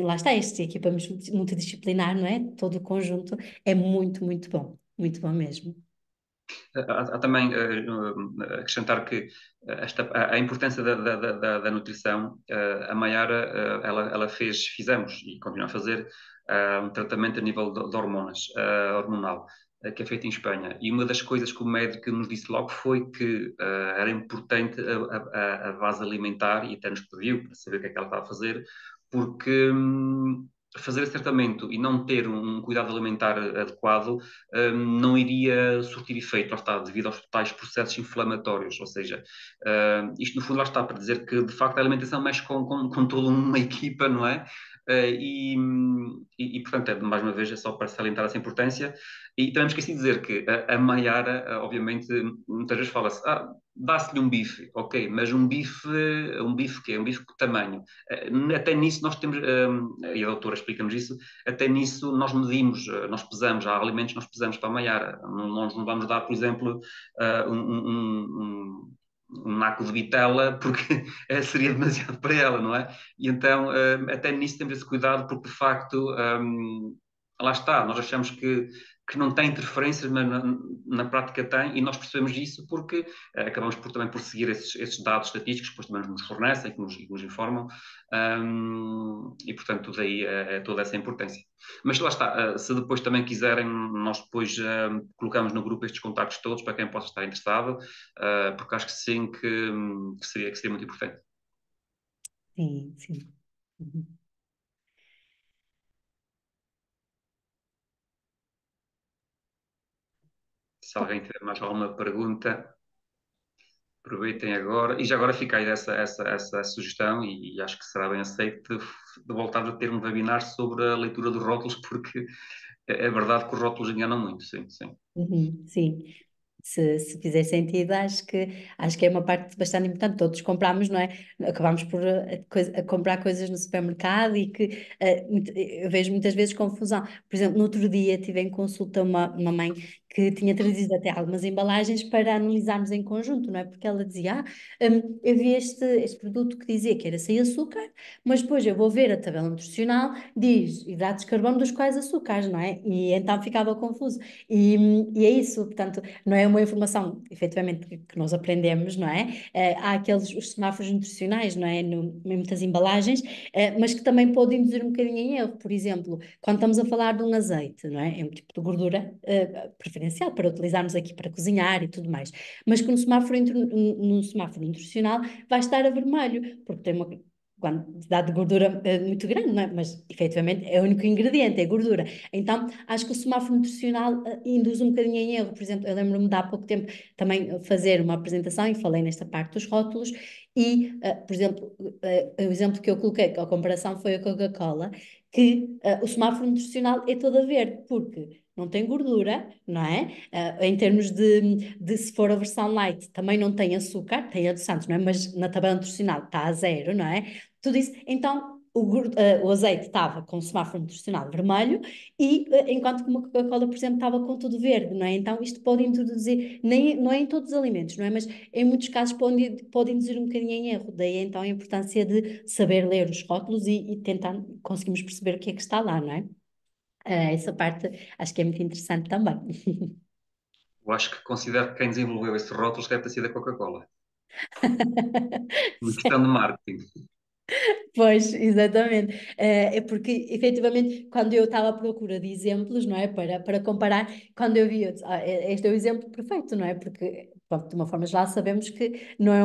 lá está, este equipamento multidisciplinar, não é, todo o conjunto é muito bom mesmo. Há também acrescentar que a importância da nutrição, a Maiara, ela fizemos e continua a fazer um tratamento a nível de hormonas, hormonal, que é feito em Espanha. E uma das coisas que o médico nos disse logo foi que era importante a base alimentar, e até nos pediu para saber o que é que ela estava a fazer, porque fazer esse tratamento e não ter um cuidado alimentar adequado não iria surtir efeito, lá está, devido aos tais processos inflamatórios. Ou seja, isto no fundo lá está para dizer que de facto a alimentação mexe com toda uma equipa, não é? Portanto, mais uma vez, é só para salientar essa importância. E também me esqueci de dizer que a Maiara, obviamente, muitas vezes fala-se, dá-se-lhe um bife, ok, mas um bife quê? Um bife de que tamanho? Até nisso nós temos, e a doutora explica-nos isso, até nisso nós medimos, nós pesamos, há alimentos que nós pesamos para a Maiara. Nós não vamos dar, por exemplo, um naco de vitela, porque seria demasiado para ela, não é? E então, até nisso temos esse cuidado, porque de facto, lá está, nós achamos que não tem interferências, mas na prática tem, e nós percebemos isso porque acabamos também por seguir esses dados estatísticos, que depois também nos fornecem, que nos informam, e portanto daí toda essa importância. Mas lá está, se depois também quiserem, nós depois colocamos no grupo estes contactos todos para quem possa estar interessado, porque acho que sim, que seria muito importante. Sim, sim. Uhum. Se alguém tiver mais alguma pergunta, aproveitem agora. E já agora fica aí essa sugestão, e acho que será bem aceito, de voltar a ter um webinar sobre a leitura dos rótulos, porque é verdade que os rótulos enganam muito, sim, sim. Sim. Se fizer sentido, acho que é uma parte bastante importante. Todos compramos, não é? Acabamos por a comprar coisas no supermercado e que eu vejo muitas vezes confusão. Por exemplo, no outro dia tive em consulta uma mãe que tinha trazido até algumas embalagens para analisarmos em conjunto, não é? Porque ela dizia, eu vi este produto que dizia que era sem açúcar, mas depois eu vou ver a tabela nutricional, diz hidratos de carbono dos quais açúcares, não é? E então ficava confuso. E é isso, portanto, não é uma informação, efetivamente, que nós aprendemos, não é? Há os semáforos nutricionais, não é? Em muitas embalagens, mas que também podem induzir um bocadinho em erro. Por exemplo, quando estamos a falar de um azeite, não é? É um tipo de gordura preferencial para utilizarmos aqui para cozinhar e tudo mais. Mas que no semáforo nutricional vai estar a vermelho, porque tem uma quantidade de gordura muito grande, não é? Mas efetivamente é o único ingrediente, é gordura. Então acho que o semáforo nutricional induz um bocadinho em erro. Por exemplo, eu lembro-me de há pouco tempo também fazer uma apresentação e falei nesta parte dos rótulos e, por exemplo, o exemplo que eu coloquei, a comparação foi a Coca-Cola, que o semáforo nutricional é toda verde, porque não tem gordura, não é? Em termos de se for a versão light, também não tem açúcar, tem adoçantes, não é? Mas na tabela nutricional está a zero, não é? Tudo isso. Então, o azeite estava com o semáforo nutricional vermelho e enquanto que uma Coca-Cola, por exemplo, estava com tudo verde, não é? Então, isto pode introduzir, não é em todos os alimentos, não é? Mas em muitos casos pode induzir um bocadinho em erro. Daí, então, a importância de saber ler os rótulos e tentar conseguirmos perceber o que é que está lá, não é? Essa parte acho que é muito interessante também. Eu acho que considero que quem desenvolveu esses rótulos deve ter sido a Coca-Cola. Uma questão de marketing. Pois, exatamente. É porque, efetivamente, quando eu estava à procura de exemplos, não é, para comparar, quando eu vi, eu disse, este é o exemplo perfeito, não é? Porque, pronto, de uma forma geral, sabemos que não é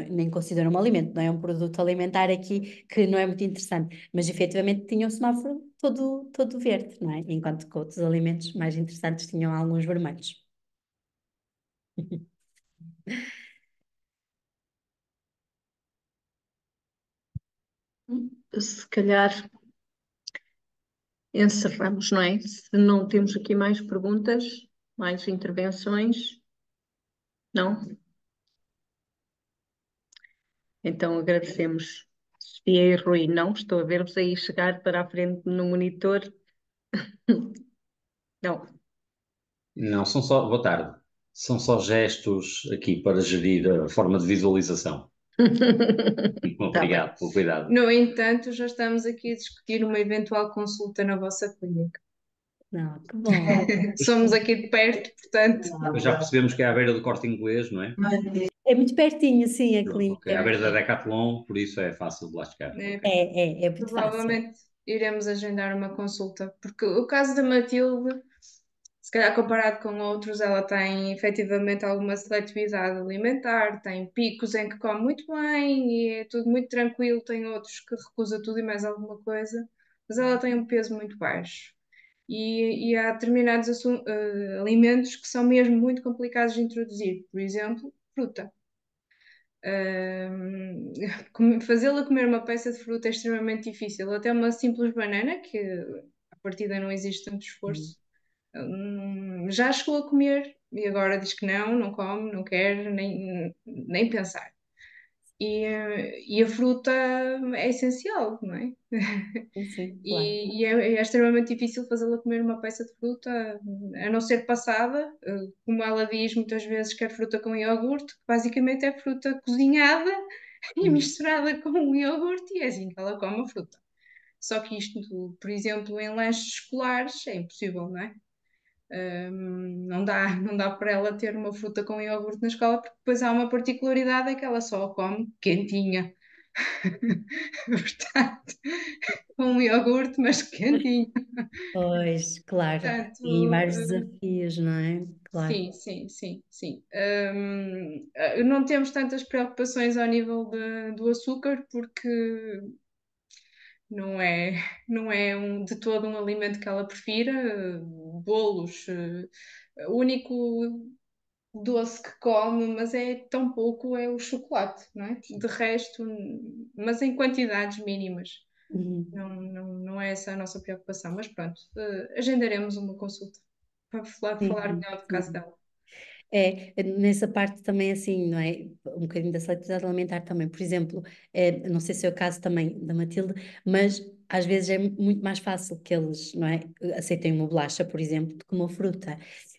nem considero um alimento, não é um produto alimentar aqui que não é muito interessante, mas efetivamente tinha o semáforo todo verde, não é? Enquanto que outros alimentos mais interessantes tinham alguns vermelhos. Se calhar encerramos, não é? Se não temos aqui mais perguntas, mais intervenções, não? Então agradecemos Sofia e Rui. Não, estou a ver-vos aí chegar para a frente no monitor. Não. Não, são só, boa tarde. São só gestos aqui para gerir a forma de visualização. Está bem. Obrigado pelo cuidado. No entanto, já estamos aqui a discutir uma eventual consulta na vossa clínica. Não, que bom. Somos aqui de perto, portanto. Já percebemos que é à beira do Corte Inglês, não é? É muito pertinho, sim, a Pronto, clínica. ok. À beira da Decathlon, por isso é fácil de lá chegar. É, Ok. É muito fácil. Provavelmente iremos agendar uma consulta, porque o caso da Matilde, se calhar comparado com outros, ela tem efetivamente alguma seletividade alimentar, tem picos em que come muito bem e é tudo muito tranquilo, tem outros que recusa tudo e mais alguma coisa, mas ela tem um peso muito baixo. E há determinados alimentos que são mesmo muito complicados de introduzir, por exemplo, fruta. Fazê-la comer uma peça de fruta é extremamente difícil. Até uma simples banana, que à partida não existe tanto esforço, já chegou a comer e agora diz que não, não come, não quer nem pensar. E a fruta é essencial, não é? Sim, claro. E é extremamente difícil fazê-la comer uma peça de fruta, a não ser passada, como ela diz muitas vezes, quer fruta com iogurte, que basicamente é fruta cozinhada e misturada com o iogurte, e é assim que ela come a fruta. Só que isto, por exemplo, em lanches escolares, é impossível, não é? Não dá para ela ter uma fruta com iogurte na escola, porque depois há uma particularidade, é que ela só a come quentinha. Portanto, com um iogurte, mas quentinho. Pois, claro. Portanto, E vários desafios, não é? Claro. sim, sim, sim, sim. Não temos tantas preocupações ao nível do açúcar, porque não é de todo um alimento que ela prefira. Bolos, o único doce que come, mas é tão pouco, é o chocolate, não é? De resto, mas em quantidades mínimas. Uhum. Não é essa a nossa preocupação, mas pronto, agendaremos uma consulta para falar Sim, melhor do caso sim. dela. Nessa parte também assim, não é? Um bocadinho da seletividade alimentar também. Por exemplo, não sei se é o caso também da Matilde, mas às vezes é muito mais fácil que eles, não é? Aceitem uma bolacha, por exemplo, do que uma fruta.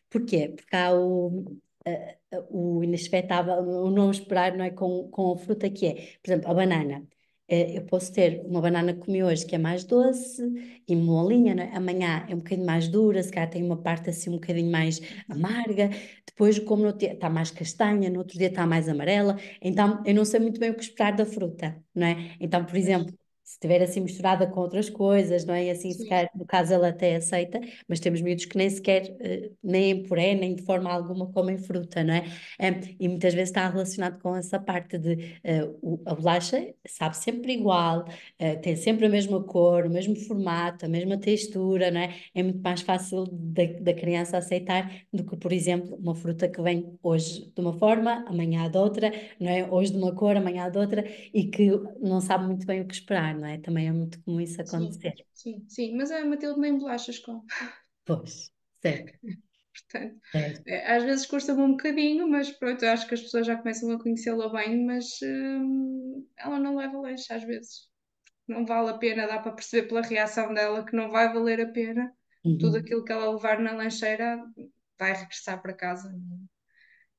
Porquê? Porque há o inexpectável, o não esperar, não é? Com a fruta que é. Por exemplo, a banana. Eu posso ter uma banana que comi hoje que é mais doce e molinha, não é? Amanhã é um bocadinho mais dura, se calhar tem uma parte assim um bocadinho mais amarga. Depois, como no dia está mais castanha, no outro dia está mais amarela, então eu não sei muito bem o que esperar da fruta, não é? Então, por exemplo, se estiver assim misturada com outras coisas, não é? E assim, se Sim, calhar, no caso ela até aceita, mas temos miúdos que nem sequer, nem em puré, nem de forma alguma comem fruta, não é? E muitas vezes está relacionado com essa parte de a bolacha sabe sempre igual, tem sempre a mesma cor, o mesmo formato, a mesma textura, não é? É muito mais fácil da criança aceitar do que, por exemplo, uma fruta que vem hoje de uma forma, amanhã de outra, não é? Hoje de uma cor, amanhã de outra, e que não sabe muito bem o que esperar, não é? Também é muito comum isso sim, acontecer. sim, sim, mas a Matilde nem bolachas com. Pois, certo, Portanto, certo. às vezes custa-me um bocadinho, mas pronto, eu acho que as pessoas já começam a conhecê-la bem, mas ela não leva lanche às vezes. Não vale a pena, dá para perceber pela reação dela que não vai valer a pena. Tudo Uhum, aquilo que ela levar na lancheira vai regressar para casa.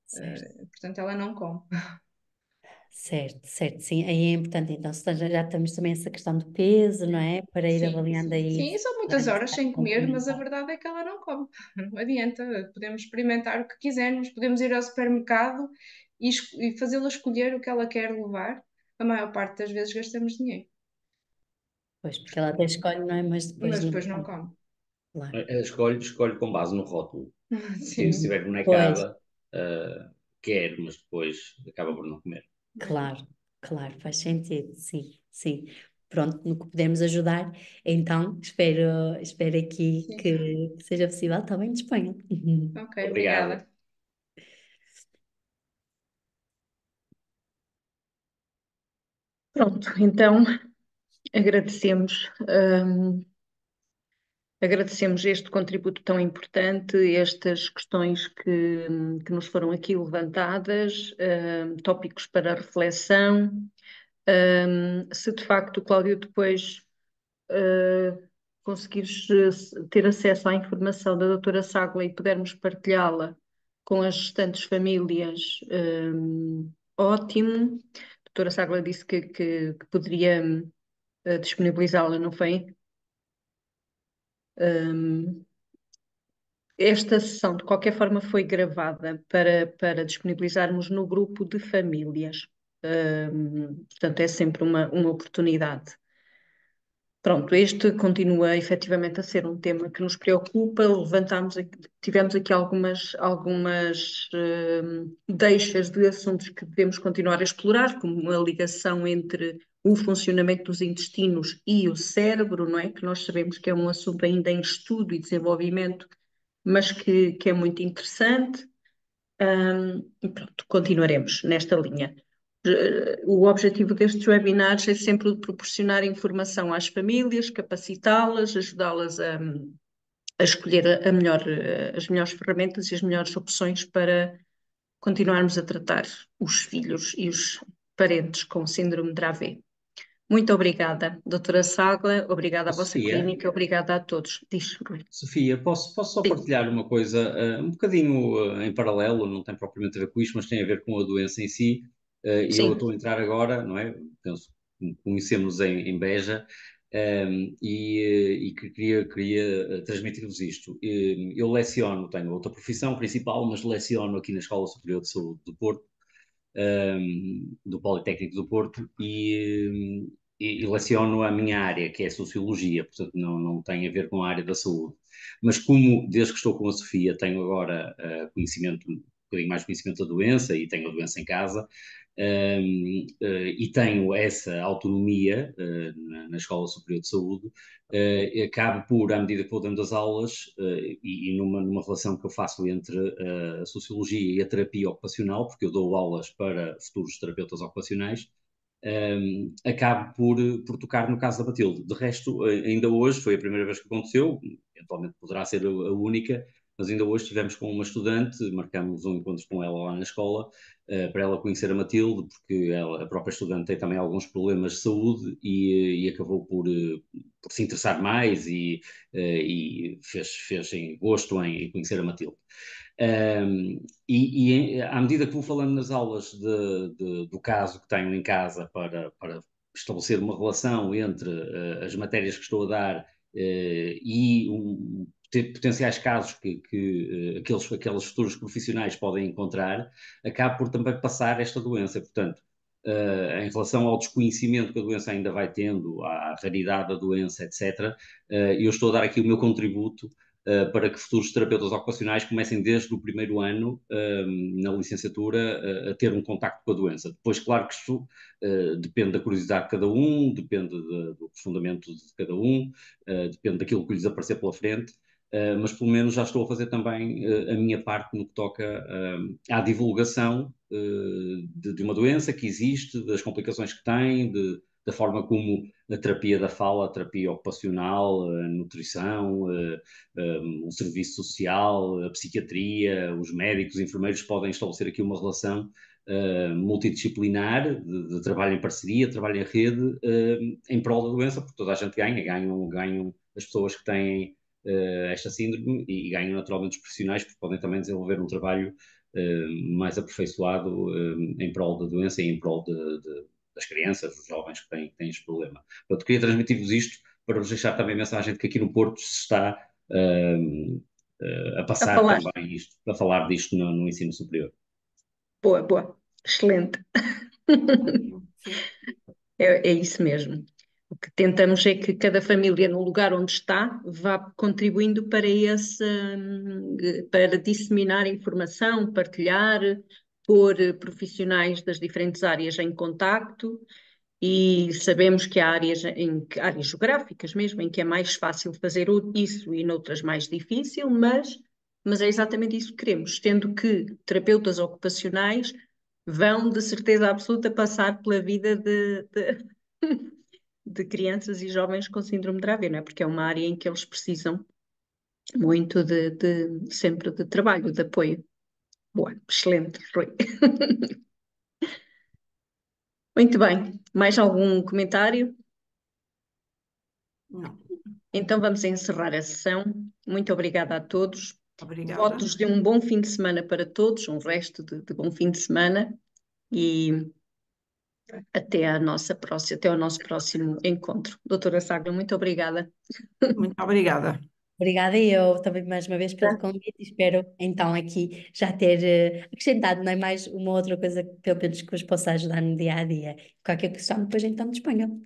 certo. Portanto, ela não come. Certo, certo, sim, aí é importante, então, se já temos também essa questão do peso, não é? Para ir Sim, avaliando sim, aí sim. E se são vai muitas horas necessitar sem comer, mas a complementar. verdade é que ela não come. Não adianta. Podemos experimentar o que quisermos, podemos ir ao supermercado e fazê-la escolher o que ela quer levar. A maior parte das vezes gastamos dinheiro, Pois, porque ela até escolhe, não é? Mas depois mas não depois não come, come. claro. Escolhe com base no rótulo. Se Sim, estiver Pois, bonecada, quer, mas depois acaba por não comer. claro, claro, faz sentido, sim, sim. Pronto, no que podemos ajudar, então espero aqui sim. que seja possível, também disponha. Ok, Obrigado. obrigada. Pronto, então agradecemos Agradecemos este contributo tão importante, estas questões que nos foram aqui levantadas, tópicos para reflexão. Se de facto, Cláudio, depois conseguires ter acesso à informação da doutora Ságua e pudermos partilhá-la com as restantes famílias, ótimo. A doutora Ságua disse que poderia disponibilizá-la, não foi? Esta sessão, de qualquer forma, foi gravada para disponibilizarmos no grupo de famílias. Portanto, é sempre uma oportunidade. Pronto, este continua efetivamente a ser um tema que nos preocupa. Tivemos aqui algumas deixas de assuntos que devemos continuar a explorar, como a ligação entre o funcionamento dos intestinos e o cérebro, não é? Que nós sabemos que é um assunto ainda em estudo e desenvolvimento, mas que é muito interessante. E pronto, continuaremos nesta linha. O objetivo destes webinars é sempre o de proporcionar informação às famílias, capacitá-las, ajudá-las a escolher as melhores ferramentas e as melhores opções para continuarmos a tratar os filhos e os parentes com síndrome de Dravet. Muito obrigada, doutora Ságua, obrigada à vossa Sofia, clínica, obrigada a todos. Diz, Rui. Sofia, posso só Sim. partilhar uma coisa, um bocadinho em paralelo, não tem propriamente a ver com isto, mas tem a ver com a doença em si. E Sim. eu estou a entrar agora, não é? Penso, conhecemos em Beja, e que queria transmitir-vos isto. Eu leciono, tenho outra profissão principal, mas leciono aqui na Escola Superior de Saúde do Porto, do Politécnico do Porto, e leciono a minha área, que é a Sociologia, portanto não tem a ver com a área da saúde. Mas como, desde que estou com a Sofia, tenho agora conhecimento, um bocadinho mais conhecimento da doença, e tenho a doença em casa, e tenho essa autonomia na Escola Superior de Saúde, acabo por, à medida que vou dando as aulas, e numa relação que eu faço entre a Sociologia e a terapia ocupacional, porque eu dou aulas para futuros terapeutas ocupacionais, acabo por tocar no caso da Matilde. De resto, ainda hoje, foi a primeira vez que aconteceu, eventualmente poderá ser a única, mas ainda hoje estivemos com uma estudante, marcamos um encontro com ela lá na escola, para ela conhecer a Matilde, porque a própria estudante tem também alguns problemas de saúde e acabou por se interessar mais e fez em gosto em conhecer a Matilde. À medida que vou falando nas aulas do caso que tenho em casa para estabelecer uma relação entre as matérias que estou a dar e potenciais casos que aqueles futuros profissionais podem encontrar, acabo por também passar esta doença. Portanto, em relação ao desconhecimento que a doença ainda vai tendo, à raridade da doença, etc., eu estou a dar aqui o meu contributo para que futuros terapeutas ocupacionais comecem desde o primeiro ano, na licenciatura, a ter um contacto com a doença. Depois, claro que isto depende da curiosidade de cada um, depende do fundamento de cada um, depende daquilo que lhes aparecer pela frente, mas pelo menos já estou a fazer também a minha parte no que toca à divulgação de uma doença que existe, das complicações que tem, da forma como a terapia da fala, a terapia ocupacional, a nutrição, o serviço social, a psiquiatria, os médicos, os enfermeiros podem estabelecer aqui uma relação multidisciplinar, de trabalho em parceria, trabalho em rede, em prol da doença, porque toda a gente ganham as pessoas que têm esta síndrome e ganham naturalmente os profissionais, porque podem também desenvolver um trabalho mais aperfeiçoado em prol da doença e em prol das crianças, dos jovens que têm este problema. Portanto, queria transmitir-vos isto para vos deixar também a mensagem de que aqui no Porto se está a passar também isto, a falar disto no ensino superior. Boa, boa, excelente. É isso mesmo. O que tentamos é que cada família, no lugar onde está, vá contribuindo para disseminar informação, partilhar, pôr profissionais das diferentes áreas em contacto, e sabemos que há áreas geográficas mesmo, em que é mais fácil fazer isso e noutras mais difícil, mas é exatamente isso que queremos, tendo que terapeutas ocupacionais vão de certeza absoluta passar pela vida de crianças e jovens com síndrome de Dravet, não é? Porque é uma área em que eles precisam muito sempre de trabalho, de apoio. Boa, excelente, Rui. Muito bem, mais algum comentário? Não, Então vamos encerrar a sessão. Muito obrigada a todos. obrigada. Votos de um bom fim de semana para todos, um resto de bom fim de semana e até até ao nosso próximo encontro. Doutora Sagna, muito obrigada. Muito obrigada. Obrigada eu também mais uma vez pelo convite e espero então aqui já ter acrescentado, não é, mais uma outra coisa que pelo menos que vos possa ajudar no dia a dia. Qualquer questão depois então disponham.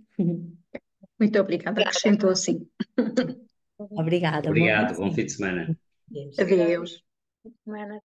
Muito obrigada, acrescentou sim. Obrigada. Obrigado, bom fim de semana. Deus. Adeus. Semana.